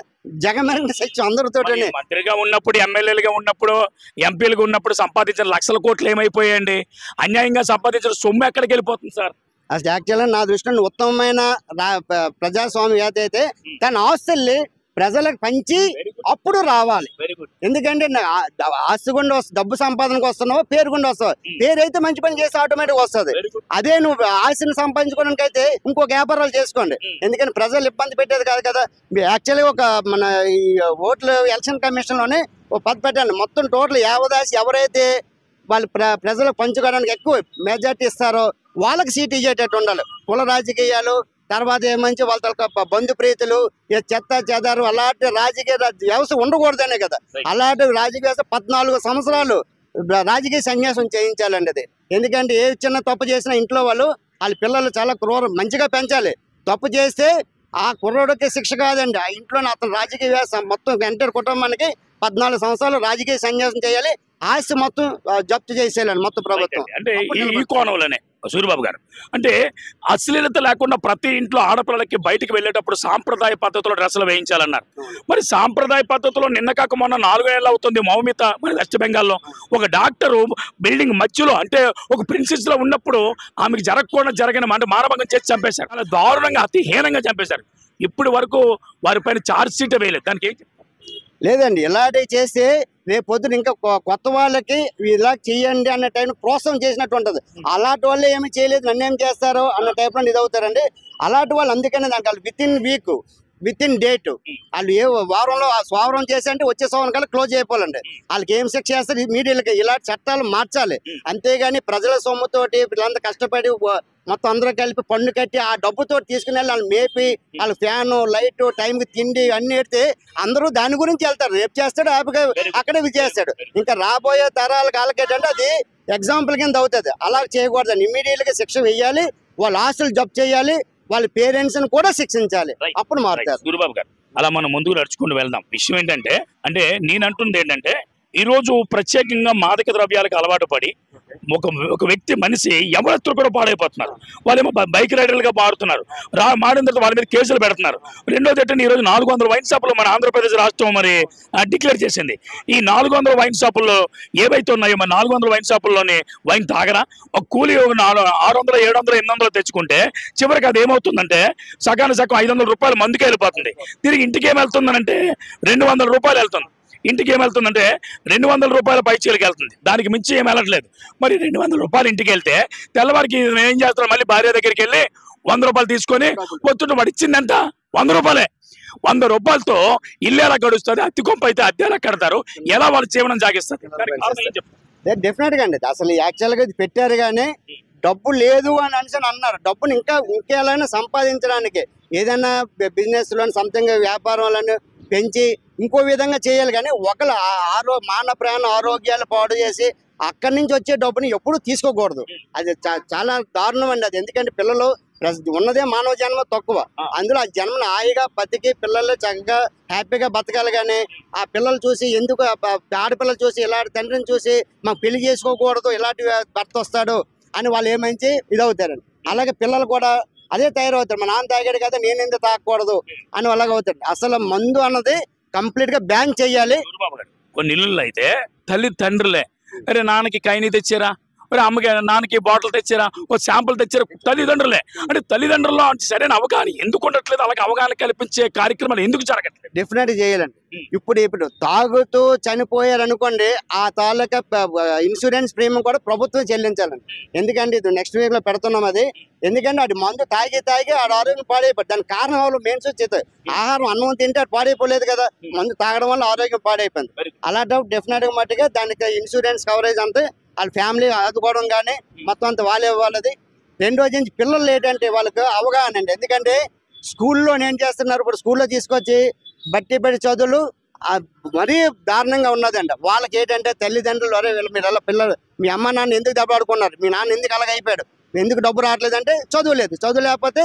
జగమెరిగిన సత్యం అందరితో. మంత్రిగా ఉన్నప్పుడు, ఎమ్మెల్యేలుగా ఉన్నప్పుడు, ఎంపీలుగా ఉన్నప్పుడు సంపాదించిన లక్షల కోట్లు ఏమైపోయాయండి? అన్యాయంగా సంపాదించిన సొమ్ము ఎక్కడికి వెళ్ళిపోతుంది సార్? అసలు యాక్చువల్గా నా దృష్టిలో ఉత్తమమైన ప్రజాస్వామ్యం ఏదైతే తన ఆస్తుల్ని ప్రజలకు పంచి అప్పుడు రావాలి. ఎందుకంటే ఆస్తి గుండా వస్తుంది, డబ్బు సంపాదనకు వస్తున్నావు, పేరు గుండా వస్తావు. పేరు అయితే మంచి పని చేస్తే ఆటోమేటిక్ వస్తుంది. అదే నువ్వు ఆస్తిని సంపాదించుకోవడానికి అయితే ఇంకొక వ్యాపారాలు చేసుకోండి. ఎందుకంటే ప్రజలు ఇబ్బంది పెట్టేది కాదు కదా. యాక్చువల్లీ ఒక మన ఈ ఓట్లు ఎలక్షన్ కమిషన్లోనే ఒక పది పెట్టండి, మొత్తం టోటల్ యావదాసి ఎవరైతే వాళ్ళు ప్రజలకు పంచుకోవడానికి ఎక్కువ మెజార్టీ ఇస్తారో వాళ్ళకి సీట్ ఇచ్చేటట్టు ఉండాలి. కుల రాజకీయాలు తర్వాత ఏమంచి వాళ్ళ బంధు ప్రీతులు, చెత్త చెదారు అలాంటి రాజకీయ వ్యవస్థ ఉండకూడదనే కదా. అలాంటి రాజకీయ వ్యవస్థ 14 సంవత్సరాలు రాజకీయ సన్యాసం చేయించాలండి అది. ఎందుకంటే ఏ చిన్న తప్పు చేసినా ఇంట్లో వాళ్ళ పిల్లలు చాలా మంచిగా పెంచాలి. తప్పు చేస్తే ఆ కుర్రోడికి శిక్ష కాదండి, ఆ ఇంట్లోనే అతను రాజకీయ వ్యవస్థ మొత్తం ఎంటర్ కుటుంబానికి 14 సంవత్సరాలు రాజకీయ సన్యాసం చేయాలి, ఆస్తి మొత్తం జప్తు చేసేయాలండి మొత్తం ప్రభుత్వం. అంటే ఈ కోణంలోనే సూరిబాబు గారు, అంటే అశ్లీలత లేకుండా ప్రతి ఇంట్లో ఆడపిల్లలకి బయటికి వెళ్ళేటప్పుడు సాంప్రదాయ పద్ధతిలో డ్రెస్సులు వేయించాలన్నారు. మరి సాంప్రదాయ పద్ధతిలో నిన్న కాక మొన్న 4 ఏళ్ళు అవుతుంది మౌమిత మరి వెస్ట్ బెంగాల్లో ఒక డాక్టరు బిల్డింగ్ మధ్యలో అంటే ఒక ప్రిన్సెస్ లో ఉన్నప్పుడు ఆమెకు జరిగిన అంటే మానభంగం చేసి చంపేశారు. అలా దారుణంగా అతి హీనంగా చంపేశారు. ఇప్పటి వరకు వారిపైన ఛార్జ్ షీట్ వేయలేదు. దానికి ఏం లేదండి. ఇలాంటివి చేస్తే రేపు పొద్దున ఇంకా కొత్త వాళ్ళకి ఇలా చెయ్యండి అన్న టైం ప్రోత్సాహం చేసినట్టు ఉంటుంది. అలాంటి వాళ్ళు ఏమి చేయలేదు, నన్ను ఏం చేస్తారో అన్న టైప్లో ఇది అవుతారండి. అలాంటి వాళ్ళు అందుకనే దానికి విత్ ఇన్ డేట్ వాళ్ళు ఏ వారంలో ఆ స్వావరం చేసి అంటే వచ్చే సంవత్సరం కల్లా క్లోజ్ అయిపోవాలండి. వాళ్ళకి ఏం శిక్ష చేస్తారు మీడియాలకి ఇలాంటి చట్టాలు మార్చాలి. అంతేగాని ప్రజల సొమ్ముతోటి వీళ్ళంతా కష్టపడి మొత్తం అందరూ కలిపి పన్ను కట్టి ఆ డబ్బుతో తీసుకుని వెళ్ళి వాళ్ళు మేపి వాళ్ళు ఫ్యాను లైట్ టైంకి తిండి అన్ని పెడితే అందరూ దాని గురించి వెళ్తారు. రేపు చేస్తాడు హ్యాపీగా అక్కడే విజేస్తాడు. ఇంకా రాబోయే తరాలకు వాళ్ళకేంటంటే అది ఎగ్జాంపుల్ కింద అవుతుంది. అలా చేయకూడదండి. ఇమీడియట్గా శిక్ష వేయాలి, వాళ్ళ ఆస్తులు జప్తు చేయాలి, వాళ్ళ పేరెంట్స్ ని కూడా శిక్షించాలి, అప్పుడు మారుతారు. సూరిబాబు గారు అలా మనం ముందుకు నడుచుకుంటూ వెళ్దాం. విషయం ఏంటంటే అంటే నేనంటుంది ఏంటంటే ఈరోజు ప్రత్యేకంగా మాదక ద్రవ్యాలకు అలవాటు పడి ఒక వ్యక్తి మనిషి ఎవరెత్తులు కూడా పాడైపోతున్నారు. వాళ్ళేమో బైక్ రైడర్లుగా మారుతున్నారు. మాడిన తర్వాత వాళ్ళ మీద కేసులు పెడుతున్నారు. రెండోది ఏంటంటే ఈరోజు 400 వైన్ షాపులు మన ఆంధ్రప్రదేశ్ రాష్ట్రం మరి డిక్లేర్ చేసింది. ఈ 400 వైన్ షాపుల్లో ఏవైతే ఉన్నాయో మరి 400 వైన్ షాపుల్లోనే వైన్ తాగరా ఒక కూలీ 600, 700, 800 తెచ్చుకుంటే చివరికి అది ఏమవుతుందంటే సగానికి సగం 500 రూపాయలు మందుకే వెళ్ళిపోతుంది. తిరిగి ఇంటికి ఏమెళ్తుందనంటే 200 రూపాయలు వెళ్తుంది. ఇంటికి ఏమెళ్తుందంటే 200 రూపాయల పైచీలకి వెళ్తుంది. దానికి మించి ఏం వెళ్ళట్లేదు. మరి 200 రూపాయలు ఇంటికి వెళ్తే తెల్లవారికి ఏం చేస్తారు, మళ్ళీ భార్య దగ్గరికి వెళ్ళి 100 రూపాయలు తీసుకొని పొద్దుట వాడు ఇచ్చిందంట 100 రూపాయలే. 100 రూపాయలతో ఇల్లు ఎలా గడుస్తుంది, అతి కొంప అయితే అద్దె ఎలా కడతారు, ఎలా వాళ్ళ జీవనం సాగిస్తారు? డెఫినెట్ గా అండి. అసలు యాక్చువల్గా ఇది పెట్టారు కానీ డబ్బు లేదు అని అన్నారు. డబ్బుని ఇంకేమైనా సంపాదించడానికి ఏదైనా బిజినెస్ లోని సంథింగ్ వ్యాపారంలో పెంచి ఇంకో విధంగా చేయాలి. కానీ ఒకరు మానవ ప్రాణ ఆరోగ్యాలు పాడు చేసి అక్కడి నుంచి వచ్చే డబ్బుని ఎప్పుడు తీసుకోకూడదు. అది చాలా దారుణం అండి అది. ఎందుకంటే పిల్లలు ఉన్నదే మానవ జన్మ తక్కువ, అందులో ఆ జన్మను హాయిగా బతికి పిల్లలు చక్కగా హ్యాపీగా బతకాలి. కానీ ఆ పిల్లలు చూసి ఎందుకు ఆడపిల్లలు చూసి ఇలాంటి తండ్రిని చూసి మాకు పెళ్లి చేసుకోకూడదు, ఇలాంటి భర్త వస్తాడు అని వాళ్ళు ఏమంచి ఇదవుతారండి. అలాగే పిల్లలు కూడా అదే తయారవుతారు. మా నాన్న తాగాడు కదా నేను ఎందుకు తాగకూడదు అని అలాగే అవుతాడు. అసలు మందు అన్నది కంప్లీట్ గా బ్యాన్ చేయాలి. కొన్ని ఇళ్ళు అయితే తల్లి తండ్రులే అరే నాన్నకి కైని తెచ్చారా, మరి అమ్మకి నాన్నకి బాటిల్ తెచ్చారా, ఒక శాంపుల్ తెచ్చారా, తల్లిదండ్రులే. అంటే తల్లిదండ్రుల్లో సరైన అవగాహన ఎందుకు ఉండట్లేదు? అలాగే అవగాహన కల్పించే కార్యక్రమాలు ఎందుకు జరగట్లేదు? డెఫినెట్ చేయాలండి. ఇప్పుడు తాగుతూ చనిపోయారు అనుకోండి, ఆ తాలూకా ఇన్సూరెన్స్ ప్రీమియం కూడా ప్రభుత్వం చెల్లించాలండి. ఎందుకంటే ఇది నెక్స్ట్ వీక్ లో పెడుతున్నాం అది. ఎందుకంటే అది మందు తాగి ఆడ ఆరోగ్యం పాడైపోతుంది. దానికి కారణం వాళ్ళు మెయిన్ వచ్చేది ఆహారం, అన్నం తింటే అది పాడైపోలేదు కదా, మందు తాగడం వల్ల ఆరోగ్యం పాడైపోయింది. అలాంటప్పుడు డెఫినెట్ గా మట్టుగా దానికి ఇన్సూరెన్స్ కవరేజ్ అంతా వాళ్ళ ఫ్యామిలీ ఆదుకోవడం కానీ మొత్తం అంతా వాళ్ళే ఇవ్వాలది. రెండోది నుంచి పిల్లలు ఏంటంటే వాళ్ళకి అవగాహన అండి. ఎందుకంటే స్కూల్లో ఏం చేస్తున్నారు, ఇప్పుడు స్కూల్లో తీసుకొచ్చి బట్టి చదువులు మరీ దారుణంగా ఉన్నదండి. వాళ్ళకి ఏంటంటే తల్లిదండ్రులు అరే మీరు ఎలా పిల్లలు మీ అమ్మ నాన్న ఎందుకు దెబ్బలాడుకున్నారు, మీ నాన్న ఎందుకు అలాగ అయిపోయాడు, ఎందుకు డబ్బు రావట్లేదంటే చదువు లేదు, చదువు లేకపోతే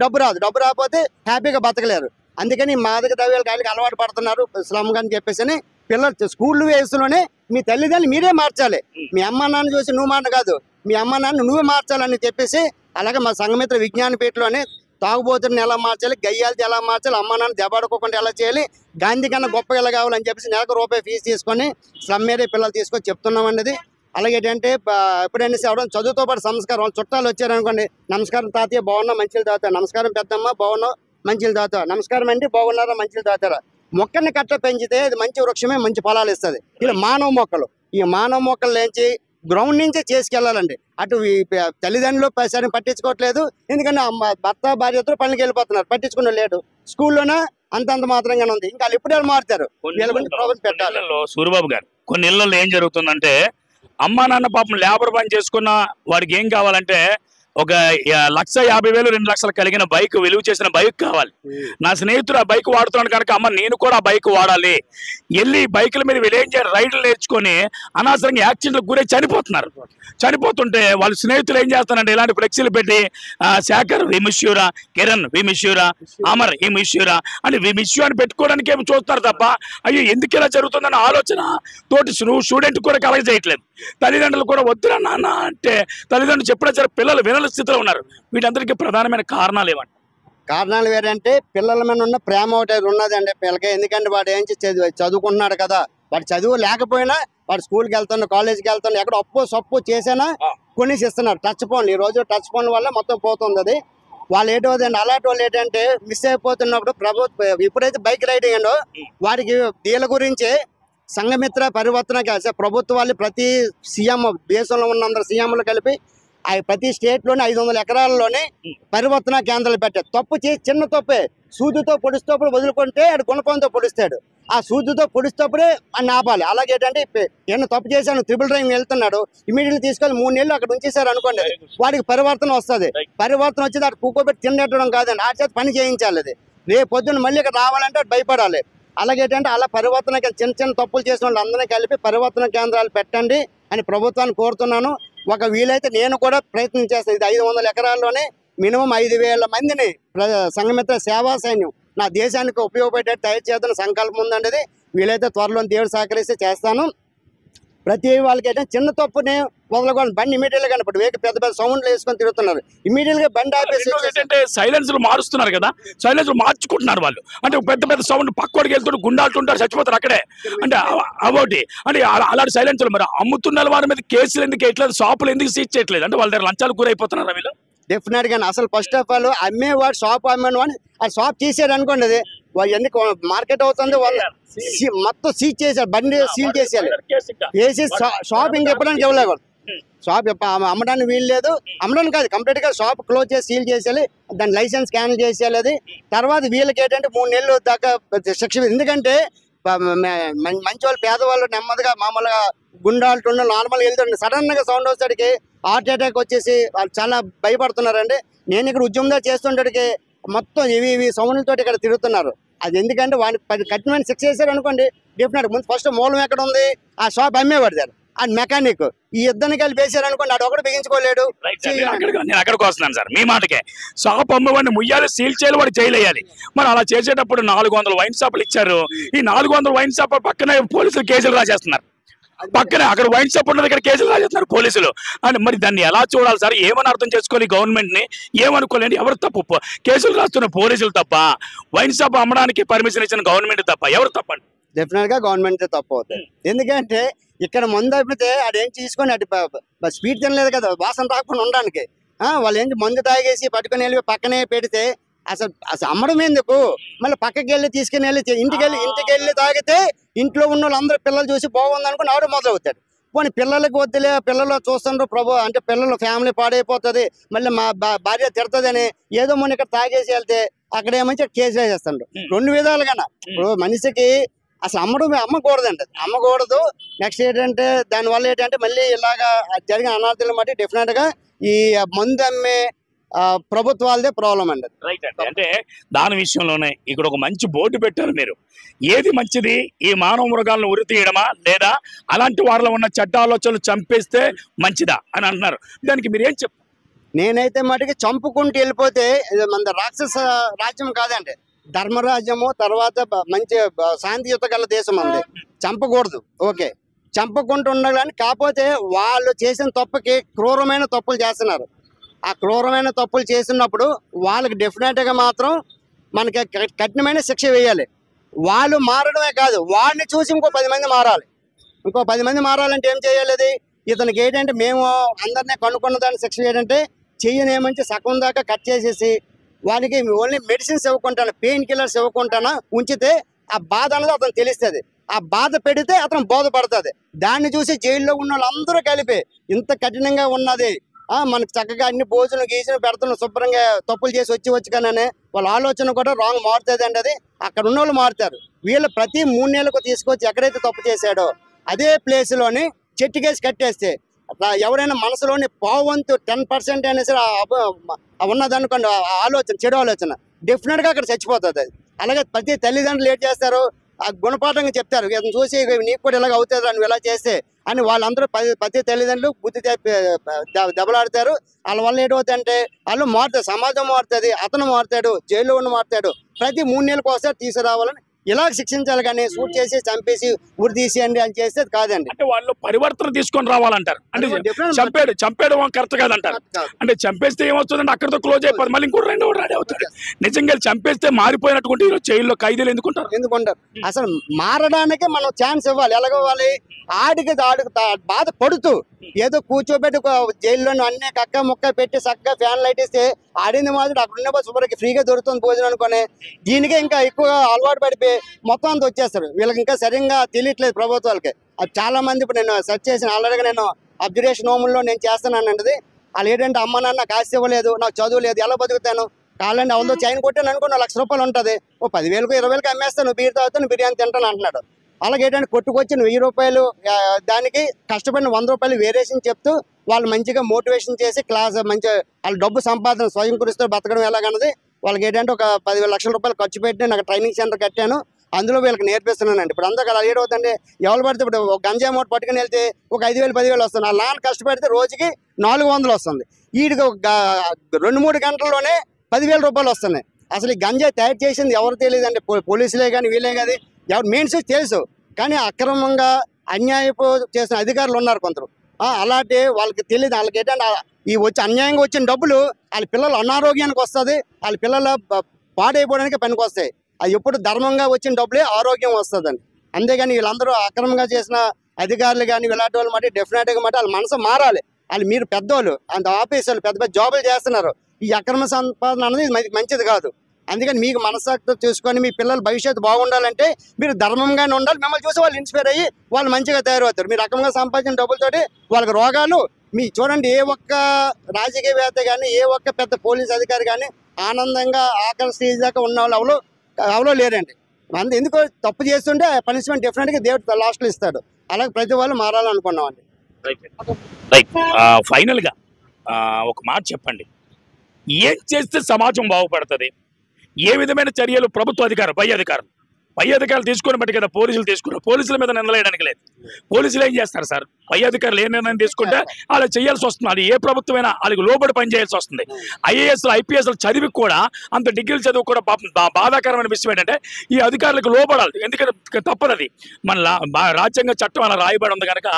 డబ్బు రాదు, డబ్బు రాకపోతే హ్యాపీగా బతకలేరు. అందుకని మాదక ద్రవ్యాలు గాలికి అలవాటు పడుతున్నారు స్లమ్ అని చెప్పేసి పిల్లలు స్కూల్ వయసులోనే మీ తల్లిదండ్రులు మీరే మార్చాలి. మీ అమ్మ నాన్న చూసి నువ్వు మాట కాదు, మీ అమ్మ నాన్న నువ్వే మార్చాలని చెప్పేసి అలాగే మా సంఘమిత్ర విజ్ఞానపీఠలోనే తాగుబోతుని ఎలా మార్చాలి, గయ్యాలతో ఎలా మార్చాలి, అమ్మ నాన్న దెబ్బడుకోకుండా ఎలా చేయాలి, గాంధీ కన్నా గొప్పగా ఎలా కావాలని చెప్పేసి నెలకు రూపాయి ఫీజు తీసుకొని స్లమ్ ఏరియా పిల్లలు తీసుకొని చెప్తున్నామండి. అలాగే ఏంటంటే ఎప్పుడైనా అవడం చదువుతో పాటు సంస్కారం, చుట్టాలు వచ్చారనుకోండి, నమస్కారం తాతయ్య బాగున్నా మంచిలు తాగుతా, నమస్కారం పెద్దమ్మ బాగున్నావు మంచిలు తాగుతా, నమస్కారం అండి బాగున్నారా మంచిలు తాగుతారా. మొక్కని కట్ట పెంచితే అది మంచి వృక్షమే మంచి ఫలాలు ఇస్తుంది. ఇలా మానవ మొక్కలు, ఈ మానవ మొక్కలు నుంచి గ్రౌండ్ నుంచే చేసుకెళ్లాలండి. అటు తల్లిదండ్రులు సరే పట్టించుకోవట్లేదు, ఎందుకంటే భర్త భార్యతో పనులకు వెళ్ళిపోతున్నారు, పట్టించుకునే లేడు. స్కూల్లోనే అంతంత మాత్రంగానే ఉంది. ఇంకా వాళ్ళు ఎప్పుడే మారుతారు, పెట్టాలి. సూరిబాబు గారు కొన్ని ఇళ్లలో ఏం జరుగుతుందంటే అమ్మా నాన్న పాపం లేబర్ పని చేసుకున్న వాడికి ఏం కావాలంటే ఒక 1,50,000 2 లక్షలు కలిగిన బైక్, విలువ చేసిన బైక్ కావాలి. నా స్నేహితుడు ఆ బైక్ వాడుతున్నాడు కనుక అమ్మ నేను కూడా ఆ బైక్ వాడాలి, వెళ్ళి బైకుల మీద రైడ్లు నేర్చుకొని అనవసరంగా యాక్సిడెంట్లకు గురై చనిపోతున్నారు. చనిపోతుంటే వాళ్ళ స్నేహితులు ఏం చేస్తారంటే ఇలాంటి ఫ్లెక్సీలు పెట్టి శేఖర్ వి మిస్ యూరా, కిరణ్ వి మిస్ యూరా, అమర్ ఈ మిస్ యూరా అని వి మిస్ యూ అని పెట్టుకోవడానికి ఏమి చూస్తారు తప్ప అయ్యో ఎందుకు ఇలా జరుగుతుందన్న ఆలోచన తోటి స్టూడెంట్ కూడా కలగ చేయట్లేదు. తల్లిదండ్రులు కూడా వద్దురా నాన్న అంటే తల్లిదండ్రులు చెప్పినా సరే పిల్లలు వినని స్థితిలో ఉన్నారు. వీటందరికీ ప్రధానమైన కారణాలు ఏమంటారు? కారణాలు వేరంటే పిల్లల మీద ఉన్న ప్రేమ ఒకటి ఉన్నదండి పిల్లకి. ఎందుకంటే వాడు ఏం చదువుకుంటున్నాడు కదా, వాడు చదువు లేకపోయినా వాడు స్కూల్కి వెళ్తాను, కాలేజీకి వెళ్తాను, ఎక్కడ అప్పు సప్పు చేసినా కొనేసి ఇస్తున్నారు. టచ్ ఫోన్, ఈ రోజు టచ్ ఫోన్ వల్ల మొత్తం పోతుంది అది. వాళ్ళు ఏంటోదండి అలాంటి వాళ్ళు ఏంటంటే మిస్ అయిపోతున్నప్పుడు ప్రభుత్వం ఎప్పుడైతే బైక్ రైడింగ్ అండో వాడికి దీని గురించి సంఘమిత్ర పరివర్తన ప్రభుత్వాలు ప్రతి సీఎం, దేశంలో ఉన్న అందరు సీఎంలు కలిపి ప్రతి స్టేట్ లోనే 500 ఎకరాల్లోనే పరివర్తన కేంద్రాలు పెట్టారు. తప్పు చేసి చిన్న తప్పే సూదితో పొడిస్తేప్పుడు వదులుకుంటే ఆడు గుణపంతో పొడిస్తాడు, ఆ సూదితో పొడిస్తేప్పుడే అని ఆపాలి. అలాగే ఏంటంటే ఏమన్నా తప్పు చేశాను ట్రిపుల్ డ్రైవింగ్ వెళ్తున్నాడు, ఇమీడియట్లీ తీసుకొని 3 నెలలు అక్కడ ఉంచేశారు అనుకోండి, వాడికి పరివర్తన వస్తుంది. పరివర్తన వచ్చేది అటు కూకోబెట్టి తిండెట్టడం కాదండి, ఆ చేత పని చేయించాలి. అది రేపు పొద్దున్న మళ్ళీ ఇక్కడ రావాలంటే అటు భయపడాలి. అలాగే ఏంటంటే అలా పరివర్తన చిన్న చిన్న తప్పులు చేసిన వాళ్ళు అందరినీ కలిపి పరివర్తన కేంద్రాలు పెట్టండి అని ప్రభుత్వాన్ని కోరుతున్నాను. ఒక వీలైతే నేను కూడా ప్రయత్నం చేస్తాను. ఇది 500 ఎకరాల్లోనే మినిమం 5,000 మందిని సంఘమిత్ర సేవా సైన్యం నా దేశానికి ఉపయోగపడేట్టు తయారు చేద్దాం సంకల్పం ఉందండి. అది వీలైతే త్వరలో దేవుడు సహకరిస్తే చేస్తాను. ప్రతి వాళ్ళకి అయితే చిన్న తప్పుని వదలకూడదు. బండి ఇమీడియట్ గా కనపడు పెద్ద పెద్ద సౌండ్లు వేసుకొని తిరుగుతున్నారు, ఇమీడియట్ గా బండి ఆపేసి ఏంటంటే సైలెన్స్లు మారుస్తున్నారు కదా, సైలెన్స్లు మార్చుకుంటున్నారు వాళ్ళు. అంటే పెద్ద పెద్ద సౌండ్ పక్కోడికి వెళ్తుంటే గుండాలుతుంటారు, చచ్చిపోతారు అక్కడే. అంటే అవోటి అంటే అలాంటి సైలెన్స్లు మరి అమ్ముతున్న వారి మీద కేసులు ఎందుకు వేయట్లేదు, షాపులు ఎందుకు సీజ్ చేయట్లేదు? అంటే వాళ్ళ దగ్గర లంచాలు గురైపోతున్నారు వీళ్ళు. డెఫినెట్ గా అసలు ఫస్ట్ ఆఫ్ ఆల్ అమ్మేవాడు షాప్ అమ్మేవాడు ఆ షాప్ తీసాడు అనుకోండి, అది వాళ్ళు ఎందుకు మార్కెట్ అవుతుంది వాళ్ళు మొత్తం సీజ్ చేశారు, బండి సీల్ చేసేయాలి, వేసి షాప్ ఇంకెప్పడానికి ఇవ్వలేదు. షాప్ అమ్మడానికి వీలు లేదు, అమ్మడానికి కాదు కంప్లీట్ గా షాప్ క్లోజ్ చేసి సీల్ చేసేయాలి, దాని లైసెన్స్ క్యాన్సిల్ చేసేయాలి. అది తర్వాత వీళ్ళకి ఏంటంటే 3 నెలలు దాకా శిక్ష. ఎందుకంటే మంచి వాళ్ళు పేదవాళ్ళు నెమ్మదిగా మామూలుగా గుండాలు నార్మల్గా వెళ్తుండే సడన్ గా సౌండ్ వచ్చేటికి హార్ట్ అటాక్ వచ్చేసి వాళ్ళు చాలా భయపడుతున్నారండి. నేను ఇక్కడ ఉద్యమంగా చేస్తుండేటికి మొత్తం ఇవి సౌండ్లతో ఇక్కడ తిరుగుతున్నారు. అది ఎందుకంటే వాడిని కఠినమైన శిక్ష చేశారు అనుకోండి, డెఫినెట్ ముందు ఫస్ట్ మూలం ఎక్కడ ఉంది, ఆ షాప్ అమ్మేవాడు దాన్ని, ఆ మెకానిక్, ఈ ఇద్దరిని కలిపి వేసారు అనుకోండి, ఆడు ఒకటి బిగించుకోలేడు. నేను అక్కడికి వస్తున్నాను సార్, మీ మాటకే షాప్ అమ్మేవాడిని ముయ్యాలి, సీల్ చేయాలి, వాడు జైలు వేయాలి. మరి అలా చేసేటప్పుడు 400 వైన్ షాపులు ఇచ్చారు, ఈ 400 వైన్ షాప్ పక్కనే పోలీసులు కేసులు రాసేస్తున్నారు, పక్కనే అక్కడ వైన్ షాప్ ఉన్నది ఇక్కడ కేసులు రాసేస్తున్నారు పోలీసులు. అని మరి దాన్ని ఎలా చూడాలి సార్? ఏమని అర్థం చేసుకోవాలి గవర్నమెంట్ ని? ఏమనుకోలేండి, ఎవరు తప్పు? కేసులు రాస్తున్న పోలీసులు తప్ప, వైన్ షాప్ అమ్మడానికి పర్మిషన్ ఇచ్చిన గవర్నమెంట్ తప్ప? ఎవరు తప్పండి? డెఫినెట్ గా గవర్నమెంట్ తప్పు అవుతుంది. ఎందుకంటే ఇక్కడ మందు అయిపోతే అదేం తీసుకొని అటు స్పీడ్ తినలేదు కదా వాసన రాకుండా ఉండడానికి. వాళ్ళు ఏంటి మందు తాగేసి పట్టుకుని వెళ్ళి పక్కనే పెడితే అసలు అమ్మడం ఎందుకు? మళ్ళీ పక్కకి వెళ్ళి తీసుకుని వెళ్ళి ఇంటికి వెళ్ళి తాగితే ఇంట్లో ఉన్న వాళ్ళందరూ పిల్లలు చూసి బాగుంది అనుకుని ఆవిడ మొదలవుతాడు. పోనీ పిల్లలకి వద్దులే, పిల్లలు చూస్తుండ్రు ప్రభు అంటే పిల్లలు ఫ్యామిలీ పాడైపోతుంది, మళ్ళీ మా భార్య తిడుతుందని ఏదో మొన్న ఇక్కడ తాగేసి వెళ్తే అక్కడ ఏమంటే కేసు వేసేస్తుండ్రు. 2 విధాలుగా ఇప్పుడు మనిషికి అసలు అమ్మకూడదండి, అమ్మకూడదు. నెక్స్ట్ ఏంటంటే దానివల్ల ఏంటంటే మళ్ళీ ఇలాగా జరిగిన అనార్థాలు బట్టి డెఫినెట్ గా ఈ మందు అమ్మే ప్రభుత్వాలదే ప్రాబ్లం అండి. రైట్ అండి. అంటే దాని విషయంలోనే ఇక్కడ ఒక మంచి బోర్డు పెట్టారు మీరు. ఏది మంచిది, ఈ మానవ మృగాలను ఉరి తీయడమా లేదా అలాంటి వారిలో ఉన్న చెడ్డ ఆలోచనలు చంపేస్తే మంచిదా అని అంటున్నారు. దానికి మీరు ఏం చెప్తారు? నేనైతే మటుకి చంపుకుంటూ వెళ్ళిపోతే మన రాక్షస రాజ్యం కాదండి, ధర్మరాజ్యము. తర్వాత మంచి శాంతియుత గల దేశం ఉంది. చంపకూడదు, ఓకే, చంపకుండా ఉండాలని. కాకపోతే వాళ్ళు చేసిన తప్పుకి క్రూరమైన తప్పులు చేస్తున్నారు. ఆ క్రూరమైన తప్పులు చేసినప్పుడు వాళ్ళకి డెఫినెట్గా మాత్రం మనకి కఠినమైన శిక్ష వేయాలి. వాళ్ళు మారడమే కాదు, వాడిని చూసి ఇంకో 10 మంది మారాలి. ఇంకో 10 మంది మారాలంటే ఏం చేయాలి? ఇతనికి ఏంటంటే మేము అందరినీ కనుక్కున్న దాన్ని శిక్ష ఏంటంటే చెయ్యనేమంచి సగం దాకా కట్ చేసేసి వానికి ఓన్లీ మెడిసిన్స్ ఇవ్వకుంటాను, పెయిన్ కిల్లర్స్ ఇవ్వకుంటాను ఉంచితే ఆ బాధ అనేది అతను తెలుస్తుంది. ఆ బాధ పెడితే అతను బోధపడుతుంది. దాన్ని చూసి జైల్లో ఉన్న వాళ్ళందరూ కలిపి ఇంత కఠినంగా ఉన్నది, మనకు చక్కగా అన్ని భోజనం గీజనం పెడుతున్నాం, శుభ్రంగా తప్పులు చేసి వచ్చి కానీ వాళ్ళ ఆలోచన కూడా రాంగ్ మారుతుంది అండి. అది అక్కడ ఉన్న వాళ్ళు మారుతారు. వీళ్ళు ప్రతి 3 నెలలకు తీసుకొచ్చి ఎక్కడైతే తప్పు చేశాడో అదే ప్లేస్లోని చెట్టుకేసి కట్టేస్తే ఎవరైనా మనసులోని పావంతు 10% అయినా సరే ఉన్నదనుకోండి ఆలోచన, చెడు ఆలోచన డెఫినెట్గా అక్కడ చచ్చిపోతుంది. అది అలాగే ప్రతి తల్లిదండ్రులు ఏం చేస్తారు, ఆ గుణపాఠంగా చెప్తారు, ఇతను చూసి నీకు కూడా ఇలాగ అవుతుంది నువ్వు ఇలా చేస్తే అని. వాళ్ళందరూ ప్రతి తల్లిదండ్రులు బుద్ధి దెబ్బలాడతారు. వాళ్ళ వల్ల ఏంటవుతుందంటే వాళ్ళు మారుతారు, సమాజం మారుతుంది, అతను మారుతాడు, జైల్లో ఉన్న మారుతాడు. ప్రతి 3 నెలలకు ఒకసారి తీసుకురావాలని ఇలా శిక్షించాలి. కానీ షూట్ చేసి చంపేసి ఉరి తీసేయండి అని చేస్తే కాదండి. అంటే వాళ్ళు పరివర్తన తీసుకొని రావాలంటారు. అంటే చంపేయడం కరెక్ట్ కాదంటారు. అంటే చంపేస్తే ఏమవుతుందంటే అక్కడితో క్లోజ్ అయిపోతుంది, మళ్ళీ ఇంకోటి 2వ రెడీ అవుతాడు. నిజంగా చంపేస్తే మారిపోయినట్టుకుంటే ఈరోజు జైల్లో ఖైదీలు ఎందుకుంటారు? అసలు మారడానికి మనం ఛాన్స్ ఇవ్వాలి. ఎలాగవ్వాలి? ఆడికి బాధ పడుతూ ఏదో కూర్చోబెట్టి జైల్లో అన్ని కక్క ముక్క పెట్టి చక్కగా ఫ్యాన్ లైట్ ఇస్తే ఆడింది మాత్రం అక్కడ ఉన్న శుభ్రకి ఫ్రీగా దొరుకుతుంది భోజనం అనుకుని దీనికే ఇంకా ఎక్కువగా అలవాటు పడిపోయి మొత్తం అంతా వచ్చేస్తారు. వీళ్ళకి ఇంకా సరిగ్గా తెలియట్లేదు ప్రభుత్వాలకి. అది చాలా మంది ఇప్పుడు నేను సెర్చ్ చేసిన ఆల్రెడీగా నేను అబ్జర్వేషన్ హోమ్లో నేను చేస్తానండి. వాళ్ళు ఏంటంటే అమ్మ నాన్న కాసి ఇవ్వలేదు, నాకు చదువు లేదు, ఎలా బతుకుతాను, కావాలండి వాళ్ళతో చైన్ కొట్టాను అనుకో ₹1,00,000 ఉంటుంది, ఓ 10,000కు 20,000కి అమ్మేస్తాను, బీర్ తాగుతాను, బిర్యానీ తింటాను అంటున్నాడు. అలాగే ఏంటంటే కొట్టుకొచ్చి ₹1,000 దానికి కష్టపడిన ₹100 వేరియేషన్ చెప్తూ వాళ్ళు మంచిగా మోటివేషన్ చేసి క్లాస్ మంచి వాళ్ళ డబ్బు సంపాదన స్వయం కృషితో బతకడం ఎలాగన్నది వాళ్ళకి ఏంటంటే ఒక 10,000 లక్షల రూపాయలు ఖర్చు పెట్టి నాకు ట్రైనింగ్ సెంటర్ కట్టాను, అందులో వీళ్ళకి నేర్పిస్తున్నానండి. ఇప్పుడు అందరూ అలా ఏడవుతుంది, ఎవరు పడితే ఇప్పుడు ఒక గంజా అమౌంట్ పట్టుకుని వెళ్తే ఒక 5,000 10,000 వస్తుంది. ఆ లాన్ కష్టపడితే రోజుకి 400 వస్తుంది. వీడికి ఒక 2-3 గంటల్లోనే 10,000 రూపాయలు వస్తున్నాయి. అసలు ఈ గంజా తయారు చేసింది ఎవరు తెలియదు అండి, పోలీసులే కానీ వీళ్ళే కానీ ఎవరు మెయిన్స్ తెలుసు, కానీ అక్రమంగా అన్యాయపు చేసిన అధికారులు ఉన్నారు కొందరు. అలాంటి వాళ్ళకి తెలియదు. వాళ్ళకి ఏంటంటే ఈ వచ్చి అన్యాయంగా వచ్చిన డబ్బులు వాళ్ళ పిల్లలు అనారోగ్యానికి వస్తుంది, వాళ్ళ పిల్లల పాడైపోవడానికి పనికి వస్తాయి. అది ఎప్పుడు ధర్మంగా వచ్చిన డబ్బులే ఆరోగ్యం వస్తుందండి. అంతేగాని వీళ్ళందరూ అక్రమంగా చేసిన అధికారులు కానీ ఇలాంటి వాళ్ళు మట్టి డెఫినెట్గా మట్టి వాళ్ళ మనసు మారాలి. వాళ్ళు మీరు పెద్దోళ్ళు అంత ఆఫీసర్లు పెద్ద పెద్ద జాబులు చేస్తున్నారు, ఈ అక్రమ సంపాదన అనేది మంచిది కాదు. అందుకని మీకు మనసాక్షి చూసుకొని మీ పిల్లల భవిష్యత్తు బాగుండాలంటే మీరు ధర్మంగానే ఉండాలి. మిమ్మల్ని చూసి వాళ్ళు ఇన్స్పైర్ అయ్యి వాళ్ళు మంచిగా తయారవుతారు. మీరు రకంగా సంపాదించిన డబ్బులతోటి వాళ్ళకి రోగాలు మీ చూడండి, ఏ ఒక్క రాజకీయవేత్త కానీ ఏ ఒక్క పెద్ద పోలీస్ అధికారి కానీ ఆనందంగా ఆఖరి స్టేజ్ దాకా ఉన్న వాళ్ళు ఎవరో లేరండి. అందు ఎందుకో తప్పు చేస్తుంటే పనిష్మెంట్ డెఫినెట్గా దేవుడు లాస్ట్లో ఇస్తాడు. అలాగే ప్రతి వాళ్ళు మారాలనుకున్నామండి. ఫైనల్గా ఒక మాట చెప్పండి, ఏం చేస్తే సమాజం బాగుపడుతుంది? ఏ విధమైన చర్యలు ప్రభుత్వ అధికారులు పై అధికారులు తీసుకొని బట్టి కదా పోలీసులు తీసుకున్నారు. పోలీసుల మీద నిందలేయడానికి లేదు. పోలీసులు ఏం చేస్తారు సార్? పై అధికారులు ఏ నిర్ణయం తీసుకుంటే వాళ్ళు చేయాల్సి వస్తుంది. అది ఏ ప్రభుత్వమైనా వాళ్ళకి లోబడి పనిచేయాల్సి వస్తుంది. ఐఏఎస్లు IPSలు చదివి కూడా అంత డిగ్రీలు చదువు కూడా బాధాకరమైన విషయం ఏంటంటే ఈ అధికారులకు లోబడాలి. ఎందుకంటే తప్పదు, అది మన రాజ్యాంగ చట్టం అలా రాయబడి ఉంది కనుక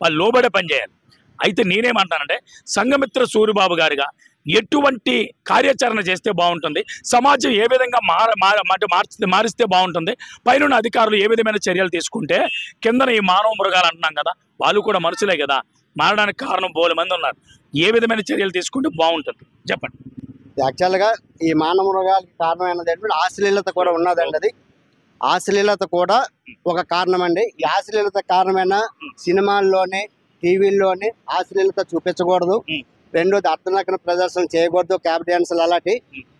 వాళ్ళు లోబడే పనిచేయాలి. అయితే నేనేమంటానంటే సంఘమిత్ర సూరిబాబు గారిగా ఎటువంటి కార్యాచరణ చేస్తే బాగుంటుంది, సమాజం ఏ విధంగా మారిస్తే బాగుంటుంది, పైన అధికారులు ఏ విధమైన చర్యలు తీసుకుంటే కిందన ఈ మానవ మృగాలు అంటున్నాం కదా, వాళ్ళు కూడా మనుషులే కదా, మారడానికి కారణం బోలె మంది ఉన్నారు, ఏ విధమైన చర్యలు తీసుకుంటే బాగుంటుంది చెప్పండి. యాక్చువల్గా ఈ మానవ మృగాలకి కారణమైనది ఏంటంటే అశ్లీలత కూడా ఉన్నదండి. అది అశ్లీలత కూడా ఒక కారణం అండి. ఈ అశ్లీలత కారణమైన సినిమాల్లోనే టీవీల్లోనే అశ్లీలత చూపించకూడదు. రెండోది అర్థనగ్న ప్రదర్శన చేయకూడదు, క్యాబ్ డ్యాన్సులు అలాంటి.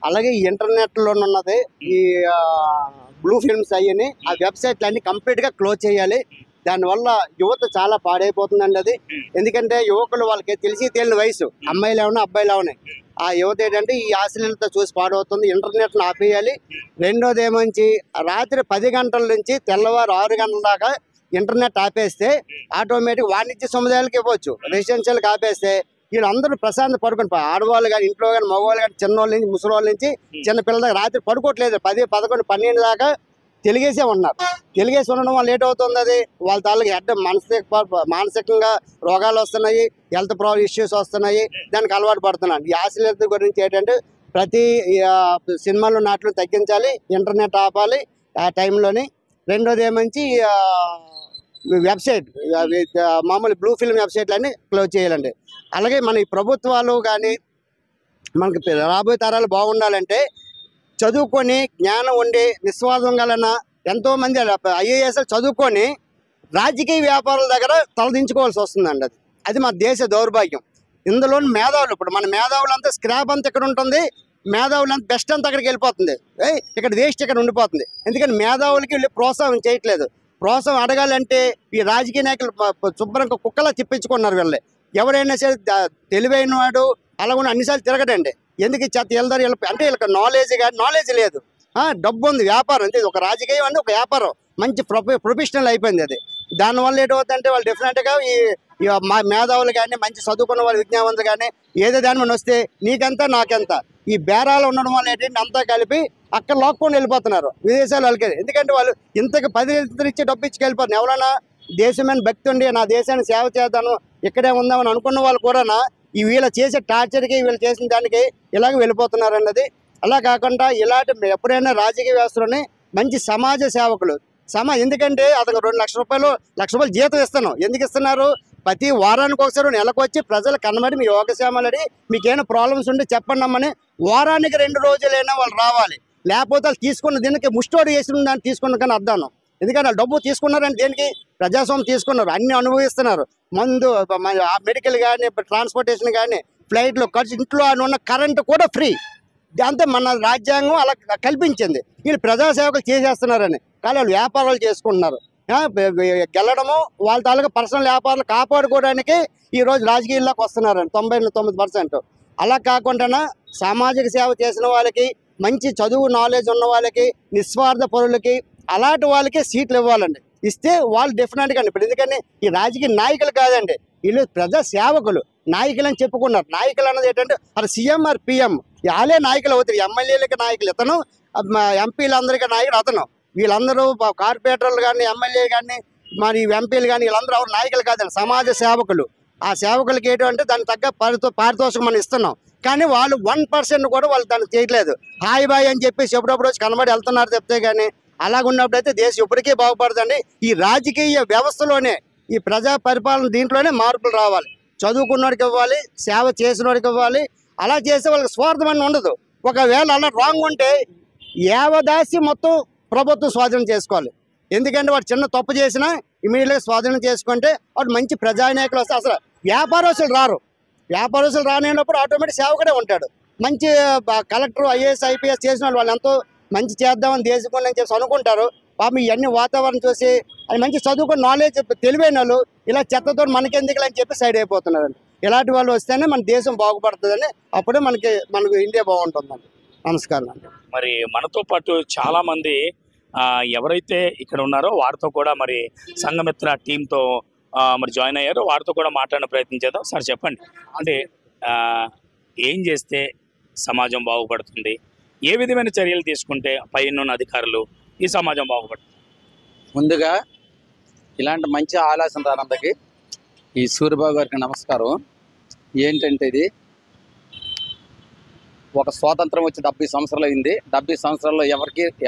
అలాగే ఇంటర్నెట్లో ఉన్నది ఈ బ్లూ ఫిల్మ్స్ అయ్యని ఆ వెబ్సైట్లు అన్ని కంప్లీట్గా క్లోజ్ చేయాలి. దానివల్ల యువత చాలా పాడైపోతుందండి. అది ఎందుకంటే యువకులు వాళ్ళకి తెలియని వయసు, అమ్మాయిలు ఏమన్నా అబ్బాయిలు ఏమన్నా, ఆ యువత ఏంటంటే ఈ అశ్లీలత చూసి పాడవుతుంది. ఇంటర్నెట్ను ఆపేయాలి. రెండోది ఏమంచి రాత్రి 10 గంటల నుంచి తెల్లవారు 6 గంటల దాకా ఇంటర్నెట్ ఆపేస్తే ఆటోమేటిక్ వాణిజ్య సముదాయాలకు ఇవ్వచ్చు, రెసిడెన్షియల్కి ఆపేస్తే వీళ్ళందరూ ప్రశాంత పడుకొని, ఆడవాళ్ళు కానీ ఇంట్లో కానీ మగవాళ్ళు కానీ చిన్నవాళ్ళ నుంచి ముసలివాళ్ళ నుంచి చిన్నపిల్లల దాకా రాత్రి పడుకోవట్లేదు. 10, 11, 12 దాకా తెలుగేసే ఉన్నారు. తెలుగేసి ఉండడం వల్ల లేట్ అవుతుంది. అది వాళ్ళ తాలూకు హెడ్ మానసికంగా రోగాలు వస్తున్నాయి, హెల్త్ ఇష్యూస్ వస్తున్నాయి, దానికి అలవాటు పడుతున్నాను. ఈ అశ్లీలత గురించి ఏంటంటే ప్రతి సినిమాలు నాట్లు తగ్గించాలి, ఇంటర్నెట్ ఆపాలి ఆ టైంలోని. రెండోది ఏమంచి వెబ్సైట్ మామూలు బ్లూ ఫిల్మ్ వెబ్సైట్లు అన్నీ క్లోజ్ చేయాలండి. అలాగే మన ఈ ప్రభుత్వాలు కానీ మనకి రాబోయే తరాలు బాగుండాలంటే చదువుకొని జ్ఞానం ఉండి నిస్వార్థం గలన ఎంతోమంది IAS చదువుకొని రాజకీయ వ్యాపారాల దగ్గర తలదించుకోవాల్సి వస్తుందండి. అది మా దేశ దౌర్భాగ్యం. ఇందులోని మేధావులు, ఇప్పుడు మన మేధావులంతా స్క్రాప్ అంతా ఇక్కడ ఉంటుంది, మేధావులంతా బెస్ట్ అంతా అక్కడికి వెళ్ళిపోతుంది, ఇక్కడ వేస్ట్ ఇక్కడ ఉండిపోతుంది. ఎందుకంటే మేధావులకి వీళ్ళు ప్రోత్సాహం చేయట్లేదు. ప్రోత్సాహం అడగాలంటే ఈ రాజకీయ నాయకులు శుభ్రంగా కుక్కలా తిప్పించుకున్నారు. వీళ్ళే ఎవరైనా సరే తెలివైన వాడు అలా కూడా అన్నిసార్లు తిరగడండి. ఎందుకు చెత్త వెళ్దారు అంటే వీళ్ళకి నాలెడ్జ్ లేదు, డబ్బు ఉంది, వ్యాపారం అంతే. ఒక రాజకీయం అంటే ఒక వ్యాపారం, మంచి ప్రొఫెషనల్ అయిపోయింది అది. దానివల్ల ఏంటవుతుందంటే వాళ్ళు డెఫినెట్గా ఈ మేధావులు కానీ మంచి చదువుకున్న వాళ్ళు విజ్ఞావంతులు కానీ ఏదో దాని మన వస్తే నీకెంత నాకెంత ఈ బేరాలు ఉండడం వల్ల ఏంటంటే అంతా కలిపి అక్కడ లాక్కొని వెళ్ళిపోతున్నారు విదేశాలు వాళ్ళకి. ఎందుకంటే వాళ్ళు ఇంతకు 10 ఇచ్చి డబ్బు ఇచ్చి వెళ్ళిపోతున్నారు. ఎవరైనా దేశమైన భక్తి ఉండి నా దేశాన్ని సేవ చేద్దాను ఇక్కడే ఉందామని అనుకున్న వాళ్ళు కూడా ఈ వీళ్ళ చేసే టార్చర్కి వీళ్ళు చేసిన దానికి ఇలాగ వెళ్ళిపోతున్నారు అన్నది. అలా కాకుండా ఇలాంటి ఎప్పుడైనా రాజకీయ వ్యవస్థలోనే మంచి సమాజ సేవకులు ఎందుకంటే అతను 2 లక్షల రూపాయలు జీతం ఇస్తాను. ఎందుకు ఇస్తున్నారు? ప్రతి వారానికి ఒకసారి నెలకు వచ్చి ప్రజలు కనబడి మీ యోగక్షేమాలని మీకేమైనా ప్రాబ్లమ్స్ ఉంటే చెప్పండి అమ్మని వారానికి 2 రోజులైనా వాళ్ళు రావాలి. లేకపోతే వాళ్ళు తీసుకున్న దీనికి ముష్టోడు చేసిన దాన్ని తీసుకున్న కానీ అర్థాను. ఎందుకంటే వాళ్ళు డబ్బు తీసుకున్నారంటే దేనికి? ప్రజాస్వామ్యం తీసుకున్నారు, అన్ని అనుభవిస్తున్నారు. మందు, మెడికల్ కానీ ట్రాన్స్పోర్టేషన్ కానీ ఫ్లైట్లో ఖర్చు, ఇంట్లో ఉన్న కరెంటు కూడా ఫ్రీ. దాంతో మన రాజ్యాంగం అలా కల్పించింది. వీళ్ళు ప్రజాసేవకులు చేసేస్తున్నారని కానీ వాళ్ళు వ్యాపారాలు చేసుకుంటున్నారు. గెలడము వాళ్ళ తాలూకా పర్సనల్ వ్యాపారాలు కాపాడుకోవడానికి ఈరోజు రాజకీయాల్లోకి వస్తున్నారని 99%. అలా కాకుండా సామాజిక సేవ చేసిన వాళ్ళకి, మంచి చదువు నాలెడ్జ్ ఉన్న వాళ్ళకి, నిస్వార్థ పరులకి అలాంటి వాళ్ళకి సీట్లు ఇవ్వాలండి. ఇస్తే వాళ్ళు డెఫినెట్గా ఇప్పుడు ఎందుకని ఈ రాజకీయ నాయకులు కాదండి, వీళ్ళు ప్రజా సేవకులు. నాయకులు అని చెప్పుకున్నారు. నాయకులు అన్నది ఏంటంటే అది సీఎం ఆర్ PM వాళ్ళే నాయకులు అవుతారు. ఎమ్మెల్యేలకి నాయకులు ఇతను, ఎంపీలందరికీ నాయకుడు అతను. వీళ్ళందరూ కార్పొరేటర్లు కానీ ఎమ్మెల్యే కానీ మరి ఎంపీలు కానీ వీళ్ళందరూ ఎవరు నాయకులు కాదండి, సమాజ సేవకులు. ఆ సేవకులకి ఏంటంటే దానికి తగ్గ పారితోషికం మనం ఇస్తున్నాం. కానీ వాళ్ళు 1% కూడా వాళ్ళు దాన్ని చేయట్లేదు. హాయ్ బాయ్ అని చెప్పేసి ఎప్పుడప్పుడు వచ్చి కనబడి వెళ్తున్నారు చెప్తే కానీ అలాగున్నప్పుడు అయితే దేశం ఇప్పటికీ బాగుపడుతుంది. ఈ రాజకీయ వ్యవస్థలోనే ఈ ప్రజా పరిపాలన దీంట్లోనే మార్పులు రావాలి. చదువుకున్నోడికి ఇవ్వాలి, సేవ చేసినోడికి ఇవ్వాలి. అలా చేస్తే వాళ్ళకి స్వార్థం అని ఉండదు. ఒకవేళ అలా రాంగ్ ఉంటే యావదాసి మొత్తం ప్రభుత్వం స్వాధీనం చేసుకోవాలి. ఎందుకంటే వాడు చిన్న తప్పు చేసినా ఇమీడియట్గా స్వాధీనం చేసుకుంటే వాడు మంచి ప్రజానాయకులు వస్తే అసలు వ్యాపారస్తులు రారు. వ్యాపారస్తులు రానినప్పుడు ఆటోమేటిక్ సేవకుడే ఉంటాడు. మంచి కలెక్టర్, IAS, IPS చేసిన వాళ్ళు ఎంతో మంచి చేద్దామని దేశం అని చెప్పి అనుకుంటారు. పాపం ఇవన్నీ వాతావరణం చూసి అది మంచి చదువుకుని నాలెడ్జ్ తెలివైన వాళ్ళు ఇలా చెత్తతో మనకెందుకు అని చెప్పి సైడ్ అయిపోతున్నారండి. ఇలాంటి వాళ్ళు వస్తేనే మన దేశం బాగుపడుతుందని, అప్పుడే మనకు ఇండియా బాగుంటుందండి. నమస్కారం అండి. మరి మనతో పాటు చాలా మంది ఎవరైతే ఇక్కడ ఉన్నారో వారితో కూడా మరి సంఘమిత్ర టీంతో మరి జాయిన్ అయ్యారో వారితో కూడా మాట్లాడే ప్రయత్నం చేద్దాం. సార్ చెప్పండి, అంటే ఏం చేస్తే సమాజం బాగుపడుతుంది, ఏ విధమైన చర్యలు తీసుకుంటే పైన అధికారులు ఈ సమాజం బాగుపడుతుంది? ముందుగా ఇలాంటి మంచి ఆలోచన రానందుకి ఈ సూర్యబాబు గారికి నమస్కారం. ఏంటంటే ఇది ఒక స్వాతంత్రం వచ్చి 70 సంవత్సరాలు అయింది. 70 సంవత్సరాల్లో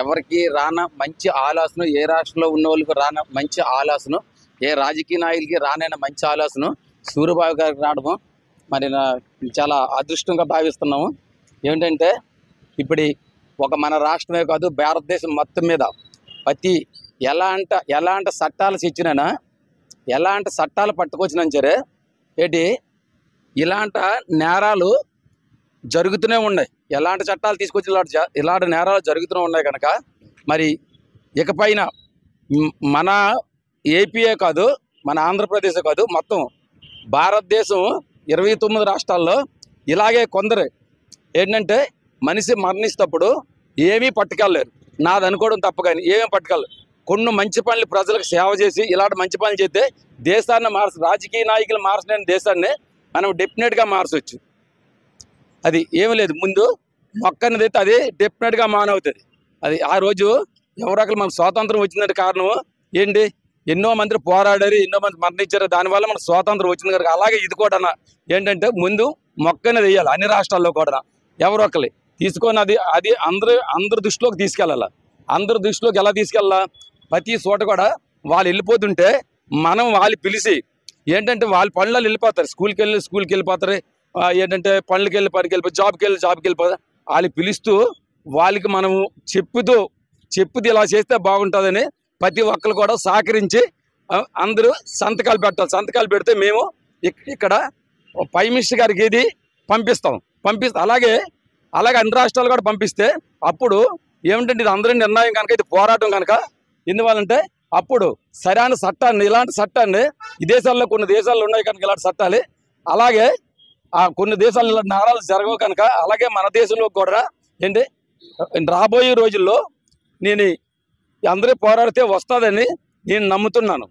ఎవరికి రాన మంచి ఆలోచన, ఏ రాష్ట్రంలో ఉన్న వాళ్ళకి రాన మంచి ఆలోచన, ఏ రాజకీయ నాయకులకి రానైనా మంచి ఆలోచన సూర్యబాబు గారికి రావడము మరి చాలా అదృష్టంగా భావిస్తున్నాము. ఏమిటంటే ఇప్పుడు ఒక మన రాష్ట్రమే కాదు, భారతదేశం మొత్తం మీద ప్రతి ఎలాంటి చట్టాలు తెచ్చినా, ఎలాంటి చట్టాలు పట్టుకొచ్చినా సరే ఇలాంటి నేరాలు జరుగుతూనే ఉన్నాయి. ఎలాంటి చట్టాలు తీసుకొచ్చి ఇలాంటి నేరాలు జరుగుతూనే ఉన్నాయి కనుక మరి ఇకపైన మన ఏపీయే కాదు, మన ఆంధ్రప్రదేశ్ కాదు, మొత్తం భారతదేశం 29 రాష్ట్రాల్లో ఇలాగే కొందరు ఏంటంటే మనిషి మరణిస్తప్పుడు ఏమీ పట్టుకెళ్ళలేరు. నాది అనుకోవడం తప్ప కానీ ఏమీ పట్టుకెళ్ళరు. కొన్ని మంచి పనులు ప్రజలకు సేవ చేసి ఇలాంటి మంచి పనులు చేస్తే దేశాన్ని రాజకీయ నాయకులు మార్చలేని దేశాన్ని మనం డెఫినెట్గా మార్చవచ్చు. అది ఏమీ లేదు. ముందు మొక్కనేది అయితే అది డెఫినెట్గా మానవుతుంది. అది ఆ రోజు ఎవరొకరు మనకు స్వాతంత్రం వచ్చిందంటే కారణం ఏంటి? ఎన్నో మంది పోరాడారు, ఎన్నో మంది మరణించారు, దానివల్ల మనకు స్వాతంత్రం వచ్చింది కనుక అలాగే ఇది కూడా ఏంటంటే ముందు మొక్కనేది వేయాలి. అన్ని రాష్ట్రాల్లో కూడా ఎవరొకరు తీసుకొని అది అందరి దృష్టిలోకి తీసుకెళ్ళాలి. అందరి దృష్టిలోకి ఎలా తీసుకెళ్ళాలా? ప్రతి చోట కూడా వాళ్ళు వెళ్ళిపోతుంటే మనం వాళ్ళు పిలిచి ఏంటంటే వాళ్ళ పనులలో వెళ్ళిపోతారు, స్కూల్కి వెళ్ళిపోతారు, ఏంటంటే పనులకి వెళ్ళిపోతారు, జాబ్కి వెళ్ళిపోతారు. వాళ్ళు పిలుస్తూ వాళ్ళకి మనము చెప్పుతూ ఇలా చేస్తే బాగుంటుందని ప్రతి ఒక్కరు కూడా సహకరించి అందరూ సంతకాలు పెట్టాలి. సంతకాలు పెడితే మేము ఇక్కడ ప్రైమ్ మినిస్టర్ గారికి ఇది పంపిస్తాం. అలాగే అన్ని రాష్ట్రాలు కూడా పంపిస్తే అప్పుడు ఏమిటంటే ఇది అందరి నిర్ణయం కనుక, ఇది పోరాటం కనుక, ఎందువల్లంటే అప్పుడు సరైన చట్టాన్ని, ఇలాంటి చట్టాన్ని ఈ దేశాల్లో కొన్ని దేశాల్లో ఉన్నాయి కనుక ఇలాంటి చట్టాలు, అలాగే కొన్ని దేశాల్లో ఇలాంటి నేరాలు జరగవు కనుక అలాగే మన దేశంలో కూడా ఏంటి రాబోయే రోజుల్లో నేను అందరూ పోరాడితే వస్తుందని నేను నమ్ముతున్నాను.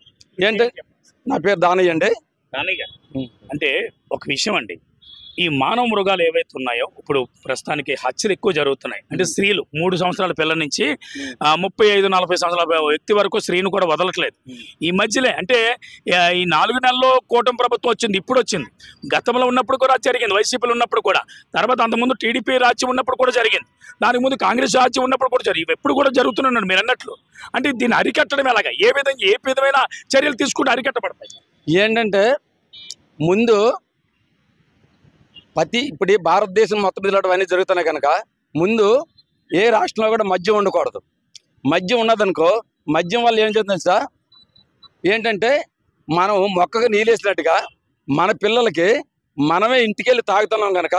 ఏంటంటే నా పేరు దానయ్య అండి. దానయ్య అంటే ఒక విషయం అండి, ఈ మానవ మృగాలు ఏవైతే ఉన్నాయో ఇప్పుడు ప్రస్తుతానికి హత్యలు ఎక్కువ జరుగుతున్నాయి. అంటే స్త్రీలు 3 సంవత్సరాల పిల్లల నుంచి 35-40 సంవత్సరాల వ్యక్తి వరకు స్త్రీని కూడా వదలట్లేదు. ఈ మధ్యలో అంటే ఈ 4 నెలల్లో కూటమి ప్రభుత్వం వచ్చింది, ఇప్పుడు వచ్చింది. గతంలో ఉన్నప్పుడు కూడా జరిగింది, వైసీపీలో ఉన్నప్పుడు కూడా, తర్వాత అంతకుముందు టీడీపీ రాజ్యం ఉన్నప్పుడు కూడా జరిగింది, దానికి ముందు కాంగ్రెస్ రాజ్యం ఉన్నప్పుడు కూడా జరిగింది, ఎప్పుడు కూడా జరుగుతున్నాడు మీరు అన్నట్లు. అంటే దీన్ని అరికట్టడం ఎలాగా, ఏ విధమైన చర్యలు తీసుకుంటే అరికట్టబడతాయి? ఏంటంటే ముందు ఇప్పుడు భారతదేశం మొత్తం ఇలాంటివన్నీ జరుగుతున్నాయి కనుక ముందు ఏ రాష్ట్రంలో కూడా మద్యం ఉండకూడదు. మద్యం ఉన్నదనుకో, మద్యం వల్ల ఏం చేస్తుంది సార్, ఏంటంటే మనం మొక్కకు నీళ్ళేసినట్టుగా మన పిల్లలకి మనమే ఇంటికెళ్ళి తాగుతున్నాం కనుక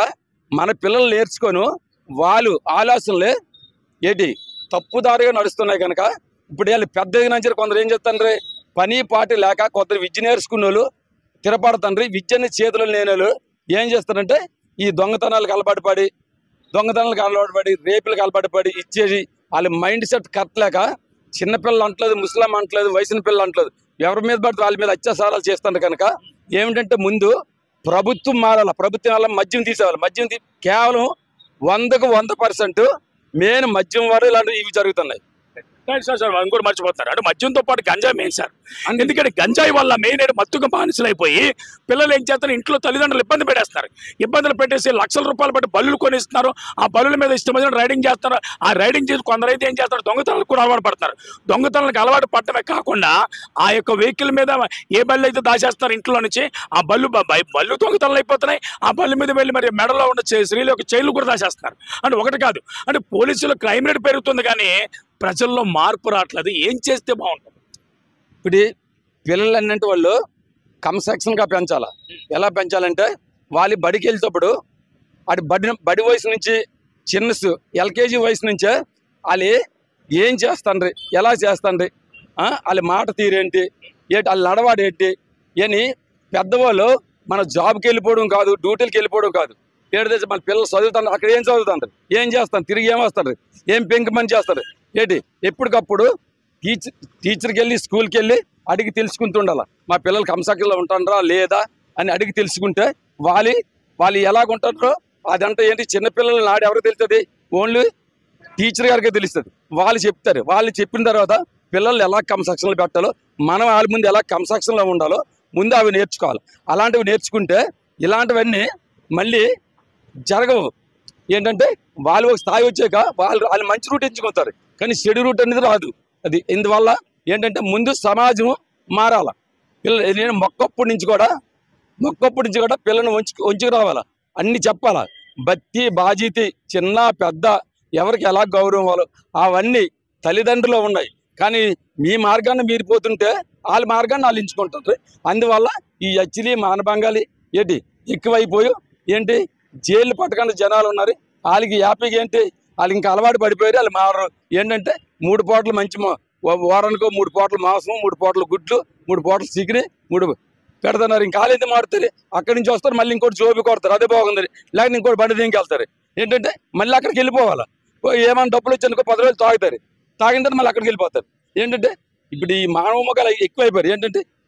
మన పిల్లలు నేర్చుకొని వాళ్ళు ఆలోచనలే తప్పుదారిగా నడుస్తున్నాయి కనుక ఇప్పుడు వీళ్ళు పెద్ద నుంచి కొందరు ఏం చేస్తాండ్రి, పని పాటి లేక కొందరు విద్య నేర్చుకున్న వాళ్ళు తిరపడుతండ్రి, విద్యని చేతులు లేని వాళ్ళు ఏం చేస్తారంటే ఈ దొంగతనాలకు అలవాటుపడి రేపులకు అలవాటుపడి ఇచ్చేసి వాళ్ళ మైండ్ సెట్ కరెక్ట్ లేక చిన్నపిల్లలు అంటలేదు, ముస్లిం అంటలేదు, వయసున్న పిల్లలు అంటలేదు, ఎవరి మీద పడితే వాళ్ళ మీద అత్యాచారాలు చేస్తారు కనుక ఏమిటంటే ముందు ప్రభుత్వం మారాలి. ప్రభుత్వం వల్ల మద్యం తీసేవాళ్ళు, మద్యం కేవలం 100కు 100% మెయిన్ మద్యం వారు ఇలాంటివి ఇవి జరుగుతున్నాయి. సార్ ఇంకోటి మర్చిపోతారు, అంటే మద్యంతో పాటు గంజాయి మెయిన్ సార్. ఎందుకంటే గంజాయి వల్ల మెయిన్ మత్తుగా బానిసలైపోయి పిల్లలు ఏం చేస్తారు, ఇంట్లో తల్లిదండ్రులు ఇబ్బందులు పెట్టేసి లక్షల రూపాయలు పెట్టి బల్లులు కొనిస్తున్నారు. ఆ బల్లుల మీద ఇష్టమైన రైడింగ్ చేస్తారు. ఆ రైడింగ్ చేసి కొందరైతే ఏం చేస్తారు, దొంగతనాలకు కూడా అలవాటు పడతారు. దొంగతనాలకు అలవాటు పడటమే కాకుండా ఆ యొక్క వెహికల్ మీద ఏ బళ్ళు అయితే దాచేస్తారు ఇంట్లో నుంచి, ఆ బళ్ళు దొంగతనాలు అయిపోతున్నాయి. ఆ బళ్ళు మీద వెళ్ళి మరి మెడలో ఉన్న స్త్రీల యొక్క చైన్లు కూడా దాచేస్తారు. అంటే ఒకటి కాదు, అంటే పోలీసులు క్రైమ్ రేట్ పెరుగుతుంది కానీ ప్రజల్లో మార్పు రావట్లేదు. ఏం చేస్తే బాగుంటుంది? ఇప్పుడు పిల్లలు అన్నంటే వాళ్ళు కన్స్ట్రక్షన్గా పెంచాలి. ఎలా పెంచాలంటే వాళ్ళు బడికి వెళ్తేప్పుడు అది బడి వయసు నుంచి చిన్న ఎల్కేజీ వయసు నుంచే వాళ్ళు ఏం చేస్తాండ్రి, ఎలా చేస్తాండ్రి, వాళ్ళ మాట తీరేంటి, వాళ్ళ నడవాడు ఏంటి అని పెద్దవాళ్ళు మన జాబ్కి వెళ్ళిపోవడం కాదు, డ్యూటీలకు వెళ్ళిపోవడం కాదు, ఏడు మన పిల్లలు చదువుతారు, అక్కడ ఏం చదువుతాండ్రి, ఏం చేస్తాను, తిరిగి ఏమొస్తారు, ఏం పెంకి పని చేస్తారు ఎప్పటికప్పుడు టీచర్కి వెళ్ళి స్కూల్కి వెళ్ళి అడిగి తెలుసుకుంటూ ఉండాలి. మా పిల్లలు కంసకల్లో ఉంటారా లేదా అని అడిగి తెలుసుకుంటే వాళ్ళు ఎలాగుంటారో అదంతా ఏంటి చిన్నపిల్లలు నాడు ఎవరికి తెలుస్తుంది, ఓన్లీ టీచర్ గారికి తెలుస్తుంది. వాళ్ళు చెప్తారు. వాళ్ళు చెప్పిన తర్వాత పిల్లలు ఎలా కన్స్ట్రక్షన్లు పెట్టాలో, మనం వాళ్ళ ముందు ఎలా కన్స్ట్రక్షన్లో ఉండాలో ముందు అవి నేర్చుకోవాలి. అలాంటివి నేర్చుకుంటే ఇలాంటివన్నీ మళ్ళీ జరగవు. ఏంటంటే వాళ్ళు ఒక స్థాయి వచ్చాక వాళ్ళు మంచి రూట్ ఎంచుకుంటారు, కానీ చెడు రూట్ అనేది రాదు. అది ఇందువల్ల ఏంటంటే ముందు సమాజం మారాల. నేను మొక్కప్పటి నుంచి కూడా పిల్లల్ని వంచుకు రావాలా, అన్ని చెప్పాలా. భక్తి బాధ్యత చిన్న పెద్ద ఎవరికి ఎలా గౌరవం ఇవ్వాలో అవన్నీ తల్లిదండ్రులు ఉన్నాయి. కానీ మీ మార్గాన్ని మీరు పోతుంటే వాళ్ళ మార్గాన్ని వాళ్ళు ఎంచుకుంటారు. అందువల్ల ఈ హత్యలు మానభంగాలు ఎక్కువైపోయి జైలు పట్టకుండా జనాలు ఉన్నారు. వాళ్ళకి హ్యాపీగా వాళ్ళు ఇంకా అలవాటు పడిపోయారు. వాళ్ళు మారరు. ఏంటంటే 3 పూటలు మంచి వారానికో 3 పూటలు మాంసం, 3 పూటలు గుడ్లు, 3 పూటలు చికెన్ 3 పెడతారు. ఇంకా వాళ్ళైతే మారుతారు. అక్కడి నుంచి వస్తారు, మళ్ళీ ఇంకోటి జోబి కొడతారు, అదే బాగుంది. లేకపోతే ఇంకోటి బండి దీనికి వెళ్తారు. మళ్ళీ అక్కడికి వెళ్ళిపోవాలా. ఏమైనా డబ్బులు వచ్చానుకో 10 రోజులు తాగుతారు, తాగిన తర్వాత మళ్ళీ అక్కడికి వెళ్ళిపోతారు. ఇప్పుడు ఈ మానవ మొక్కలు ఎక్కువైపోయారు.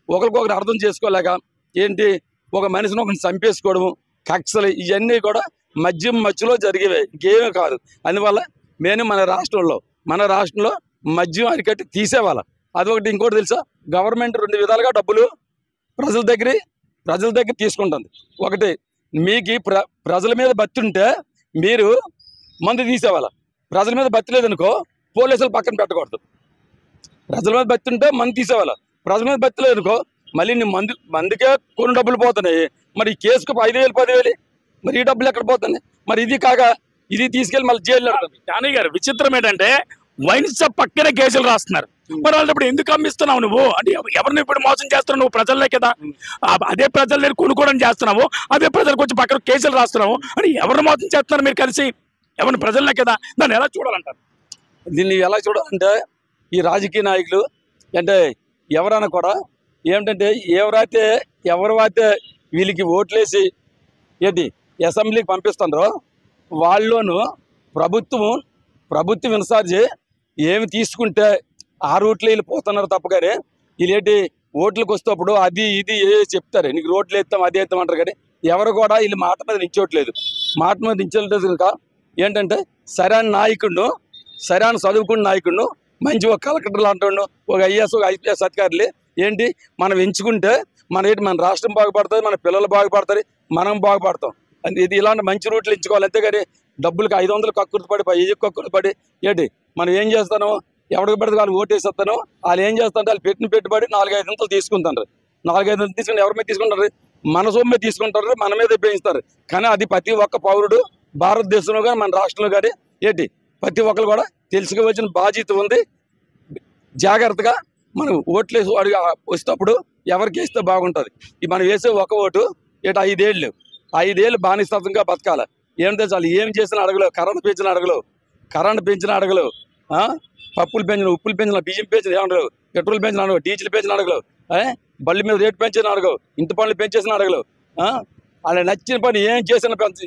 ఒకరికొకరు అర్థం చేసుకోలేక ఒక మనిషిని ఒకరిని చంపేసుకోవడము, కక్షలు ఇవన్నీ కూడా మధ్యలో జరిగేవే, ఇంకేమీ కాదు. అందువల్ల నేను మన రాష్ట్రంలో మద్యం అరికట్టి తీసేవాళ్ళ. అదొకటి. ఇంకోటి తెలుసా, గవర్నమెంట్ 2 విధాలుగా డబ్బులు ప్రజల దగ్గర తీసుకుంటుంది. ఒకటి, మీకు ప్రజల మీద బత్తి ఉంటే మీరు మందు తీసేవాళ్ళ. ప్రజల మీద బత్తి లేదనుకో పోలీసులు పక్కన పెట్టకూడదు. ప్రజల మీద బత్తి ఉంటే మందు తీసేవాళ్ళ. ప్రజల మీద బత్తి లేదనుకో మళ్ళీ నీ మందుకే కొన్ని డబ్బులు పోతున్నాయి. మరి ఈ కేసుకు 5,000 10,000, మరి ఈ డబ్బులు ఎక్కడ పోతున్నాయి? మరి ఇది కాక ఇది తీసుకెళ్ళి మళ్ళీ జైల్లో. జానీ గారు, విచిత్రం ఏంటంటే వైన్ షాప్ పక్కనే కేసులు రాస్తున్నారు. మరి వాళ్ళప్పుడు ఎందుకు అమ్మిస్తున్నావు నువ్వు? అంటే ఎవరిని ఇప్పుడు మోసం చేస్తున్నావు? నువ్వు ప్రజలే కదా, అదే ప్రజలు నేను కొనుక్కోవడం చేస్తున్నావు, అదే ప్రజలకు వచ్చి పక్కన కేసులు రాస్తున్నావు. అని ఎవరిని మోసం చేస్తున్నారు మీరు కలిసి? ఎవరిని ప్రజలే కదా, దాన్ని ఎలా చూడాలంటారు? దీన్ని ఎలా చూడాలంటే ఈ రాజకీయ నాయకులు ఎవరైనా కూడా ఎవరైతే వీళ్ళకి ఓట్లేసి అసెంబ్లీకి పంపిస్తున్నారో వాళ్ళలోనూ ప్రభుత్వం ఇన్ఛార్జి ఏమి తీసుకుంటే ఆ రూట్లో వీళ్ళు పోతున్నారు తప్ప. కానీ వీళ్ళు ఓట్లకు వస్తేప్పుడు అది ఇది చెప్తారు, నీకు రోడ్లు వేస్తాం అది వేస్తాం అంటారు. కానీ ఎవరు కూడా వీళ్ళు మాట మీద నించోట్లేదు. కనుక సరైన నాయకుడు, సరైన చదువుకున్న నాయకుడు, మంచి ఒక కలెక్టర్ లాంటి ఒక ఐఏఎస్ ఒక IPS అధికారులు మనం ఎంచుకుంటే మన రాష్ట్రం బాగుపడుతుంది, మన పిల్లలు బాగుపడతారు, మనం బాగుపడతాం. ఇది ఇలాంటి మంచి రూట్లు ఎంచుకోవాలి. అంతేగాని డబ్బులకి 500 కక్కుర్తి పడి 1000 కక్కుర్తి పడి మనం ఏం చేస్తాను, ఎవరికి పడితే వాళ్ళు ఓటేసేస్తాను. వాళ్ళు ఏం చేస్తారంటే వాళ్ళు పెట్టిన పెట్టుబడి 4-5 వందలు తీసుకుంటారు. 4-5 వందలు తీసుకుని ఎవరి మీద తీసుకుంటారు? మన సొమ్ము మీద తీసుకుంటారు, మన మీద ఉపయోగిస్తారు. కానీ అది ప్రతి ఒక్క పౌరుడు భారతదేశంలో కానీ మన రాష్ట్రంలో కానీ ప్రతి ఒక్కరు కూడా తెలుసుకోవాల్సిన బాధ్యత ఉంది. జాగ్రత్తగా మనం ఓట్లేసి వచ్చేటప్పుడు ఎవరికి వేస్తే బాగుంటుంది. మనం వేసే ఒక ఓటు 5 ఏళ్ళు బానిసత్వంగా బతకాలి. వాళ్ళు ఏం చేసినా అడగలేవు. కరెంట్ పెంచిన అడగలేవు, పప్పులు పెంచిన, ఉప్పులు పెంచిన, బియ్యం పెంచిన ఏమడగలేవు, పెట్రోల్ పెంచిన అడగవు, డీజిల్ పెంచిన అడగలేవు, బళ్ళ మీద రేటు పెంచిన అడగవు, ఇంటి పనులు పెంచేసిన అడగలేవు. అలా నచ్చిన పని ఏం చేసిన పెంచి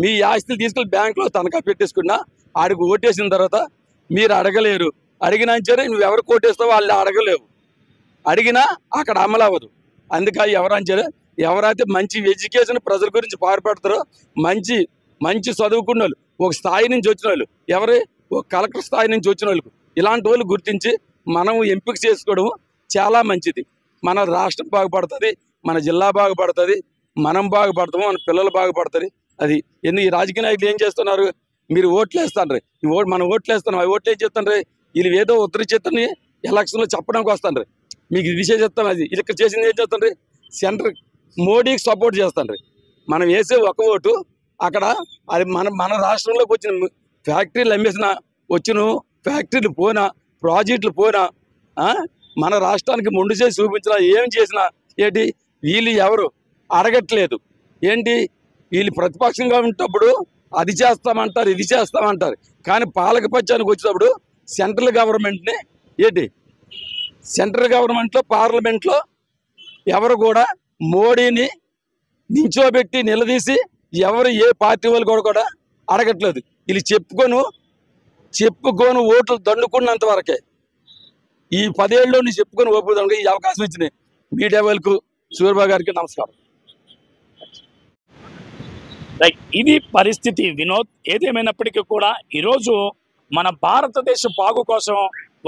మీ ఆస్తులు తీసుకెళ్ళి బ్యాంకులో తనఖా పెట్టేసుకున్నా ఆడికి ఓటేసిన తర్వాత మీరు అడగలేరు. అడిగినా సరే నువ్వు ఎవరు ఓటేస్తావో వాళ్ళు అడగలేవు. అడిగినా అక్కడ అమలు అవ్వదు. అందుకని ఎవరైతే మంచి ఎడ్యుకేషన్ ప్రజల గురించి పాటుపడతారో, మంచి చదువుకున్న వాళ్ళు, ఒక స్థాయి నుంచి వచ్చిన వాళ్ళు, ఒక కలెక్టర్ స్థాయి నుంచి వచ్చిన వాళ్ళకు ఇలాంటి వాళ్ళు గుర్తించి మనం ఎంపిక చేసుకోవడం చాలా మంచిది. మన రాష్ట్రం బాగుపడుతుంది, మన జిల్లా బాగుపడుతుంది, మనం బాగుపడతాము, మన పిల్లలు బాగుపడతారు. అది ఈ రాజకీయ నాయకులు ఏం చేస్తున్నారు? మీరు ఓట్లు వేస్తాండ్రు, మనం ఓట్లు వేస్తున్నాం, ఆ ఓట్లు ఏం చేస్తాండ్రు? వీళ్ళు ఏదో ఉత్తర చేతని ఎలక్షన్లో చెప్పడానికి వస్తాండ్రు, మీకు ఇది చేస్తాం, అది ఇక్కడ చేసింది ఏం చేస్తాండ్రు? సెంటర్ మోడీకి సపోర్ట్ చేస్తాండ్రు. మనం వేసే ఒక ఓటు అక్కడ అది మన రాష్ట్రంలోకి వచ్చిన ఫ్యాక్టరీలు అమ్మేసిన, వచ్చిన ఫ్యాక్టరీలు పోయినా, ప్రాజెక్టులు పోయినా, మన రాష్ట్రానికి మొండు చేసి చూపించినా, ఏం చేసినా వీళ్ళు ఎవరు అడగట్లేదు. వీళ్ళు ప్రతిపక్షంగా ఉన్నప్పుడు అది చేస్తామంటారు, ఇది చేస్తామంటారు. కానీ పాలకపక్షానికి వచ్చినప్పుడు సెంట్రల్ గవర్నమెంట్లో పార్లమెంట్లో ఎవరు కూడా మోడీని నించోబెట్టి నిలదీసి ఎవరు ఏ పార్టీ వాళ్ళు కూడా అడగట్లేదు. వీళ్ళు చెప్పుకొని ఓట్లు దండుకున్నంత వరకే. ఈ 10 ఏళ్ళలో నీ చెప్పుకొని ఓట్లు దండుకు ఈ అవకాశం ఇచ్చినాయి మీడియా వాళ్ళకు, సూర్యబాబు గారికి నమస్కారం. ఇది పరిస్థితి వినోద్. ఏదేమైనప్పటికీ కూడా ఈరోజు మన భారతదేశ బాగు కోసం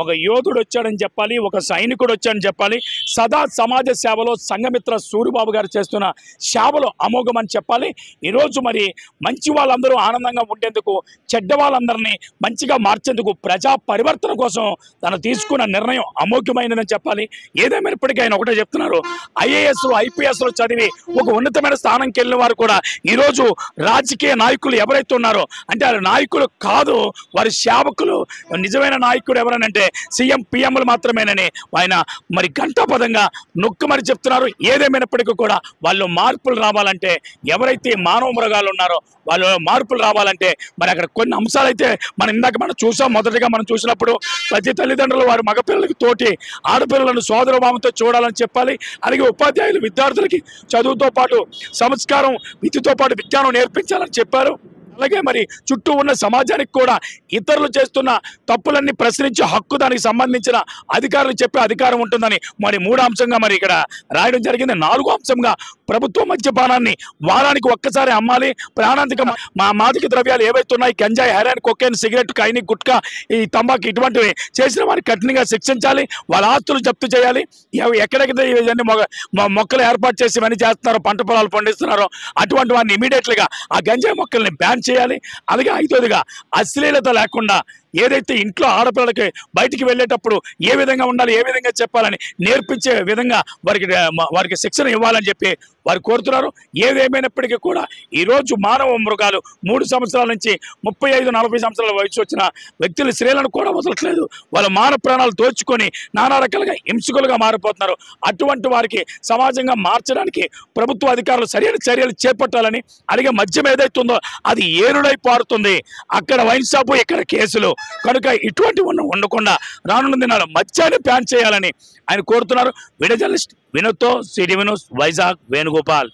ఒక యోధుడు వచ్చాడని చెప్పాలి, ఒక సైనికుడు వచ్చాడని చెప్పాలి. సదా సమాజ సేవలో సంఘమిత్ర సూరిబాబు గారు చేస్తున్న సేవలు అమోఘమని చెప్పాలి. ఈరోజు మరి మంచి వాళ్ళందరూ ఆనందంగా ఉండేందుకు, చెడ్డ వాళ్ళందరినీ మంచిగా మార్చేందుకు, ప్రజా పరివర్తన కోసం తను తీసుకున్న నిర్ణయం అమోఘమైనదని చెప్పాలి. ఏదేమైనప్పటికీ ఆయన ఒకటే చెప్తున్నారు, ఐఏఎస్లు ఐపీఎస్లు చదివి ఒక ఉన్నతమైన స్థానంకి వెళ్ళిన వారు కూడా ఈరోజు రాజకీయ నాయకులు ఎవరైతే ఉన్నారో అంటే వాళ్ళ నాయకులు కాదు, వారి సేవకులు. నిజమైన నాయకుడు ఎవరనంటే సీఎం పిఎంలు మాత్రమేనని ఆయన మరి ఘంటాపదంగా నొక్కి మరి చెప్తున్నారు. ఏదేమైనప్పటికీ కూడా వాళ్ళు మార్పులు రావాలంటే, ఎవరైతే మానవ మృగాలు ఉన్నారో వాళ్ళు మార్పులు రావాలంటే మరి అక్కడ కొన్ని అంశాలు అయితే మనం చూసాం. మొదటిగా మనం చూసినప్పుడు ప్రతి తల్లిదండ్రులు వారి మగపిల్లలకి తోటి ఆడపిల్లలను సోదరభావంతో చూడాలని చెప్పాలి. అలాగే ఉపాధ్యాయులు విద్యార్థులకి చదువుతో పాటు సంస్కారం, విద్యతో పాటు విజ్ఞానం నేర్పించాలని చెప్పారు. అలాగే మరి చుట్టూ ఉన్న సమాజానికి కూడా ఇతరులు చేస్తున్న తప్పులన్నీ ప్రశ్నించే హక్కు, దానికి సంబంధించిన అధికారులు చెప్పే అధికారం ఉంటుందని మరి 3వ అంశంగా మరి ఇక్కడ రాయడం జరిగింది. 4వ అంశంగా ప్రభుత్వ మద్యపానాన్ని వారానికి ఒక్కసారి అమ్మాలి. ప్రాణాంతిక మాదక ద్రవ్యాలు ఏవైతే ఉన్నాయి, గంజాయి, హెరాయిన్, కొకైన్, సిగరెట్, కైని, గుట్కా, ఈ తంబాకు ఇటువంటివి చేసిన వారిని కఠినంగా శిక్షించాలి. వాళ్ళ ఆస్తులు జప్తు చేయాలి. ఎక్కడెక్కడ ఇవన్నీ మొక్కలు ఏర్పాటు చేసి ఇవన్నీ చేస్తున్నారో, పంట పొలాలు పండిస్తున్నారో అటువంటి వారిని ఇమీడియట్లుగా ఆ గంజాయి మొక్కల్ని బ్యాన్ చేయాలి. అలాగే 5వదిగా అశ్లీలత లేకుండా ఏదైతే ఇంట్లో ఆడపిల్లలకి బయటికి వెళ్ళేటప్పుడు ఏ విధంగా ఉండాలి, ఏ విధంగా చెప్పాలని నేర్పించే విధంగా వారికి శిక్షణ ఇవ్వాలని చెప్పి వారు కోరుతున్నారు. ఏదేమైనప్పటికీ కూడా ఈరోజు మానవ మృగాలు 3 సంవత్సరాల నుంచి 35-40 సంవత్సరాల వయసు వచ్చిన వ్యక్తులు స్త్రీలను కూడా వదలట్లేదు. వాళ్ళ మానవ ప్రాణాలు దోచుకొని నానా రకాలుగా హింసకులుగా మారిపోతున్నారు. అటువంటి వారికి సమాజంగా మార్చడానికి ప్రభుత్వ అధికారులు సరైన చర్యలు చేపట్టాలని. అలాగే మద్యం ఏదైతే ఉందో అది ఏరుడై పారుతుంది. అక్కడ వైన్ షాపు, ఇక్కడ కేసులు. కనుక ఇటువంటి ఉండకుండా రానున్న దినాల మద్యాన్ని బ్యాన్ చేయాలని ఆయన కోరుతున్నారు. వీడియో జర్నలిస్ట్ వినోద్తో సిటీ న్యూస్, వైజాగ్, వేణుగోపాల్.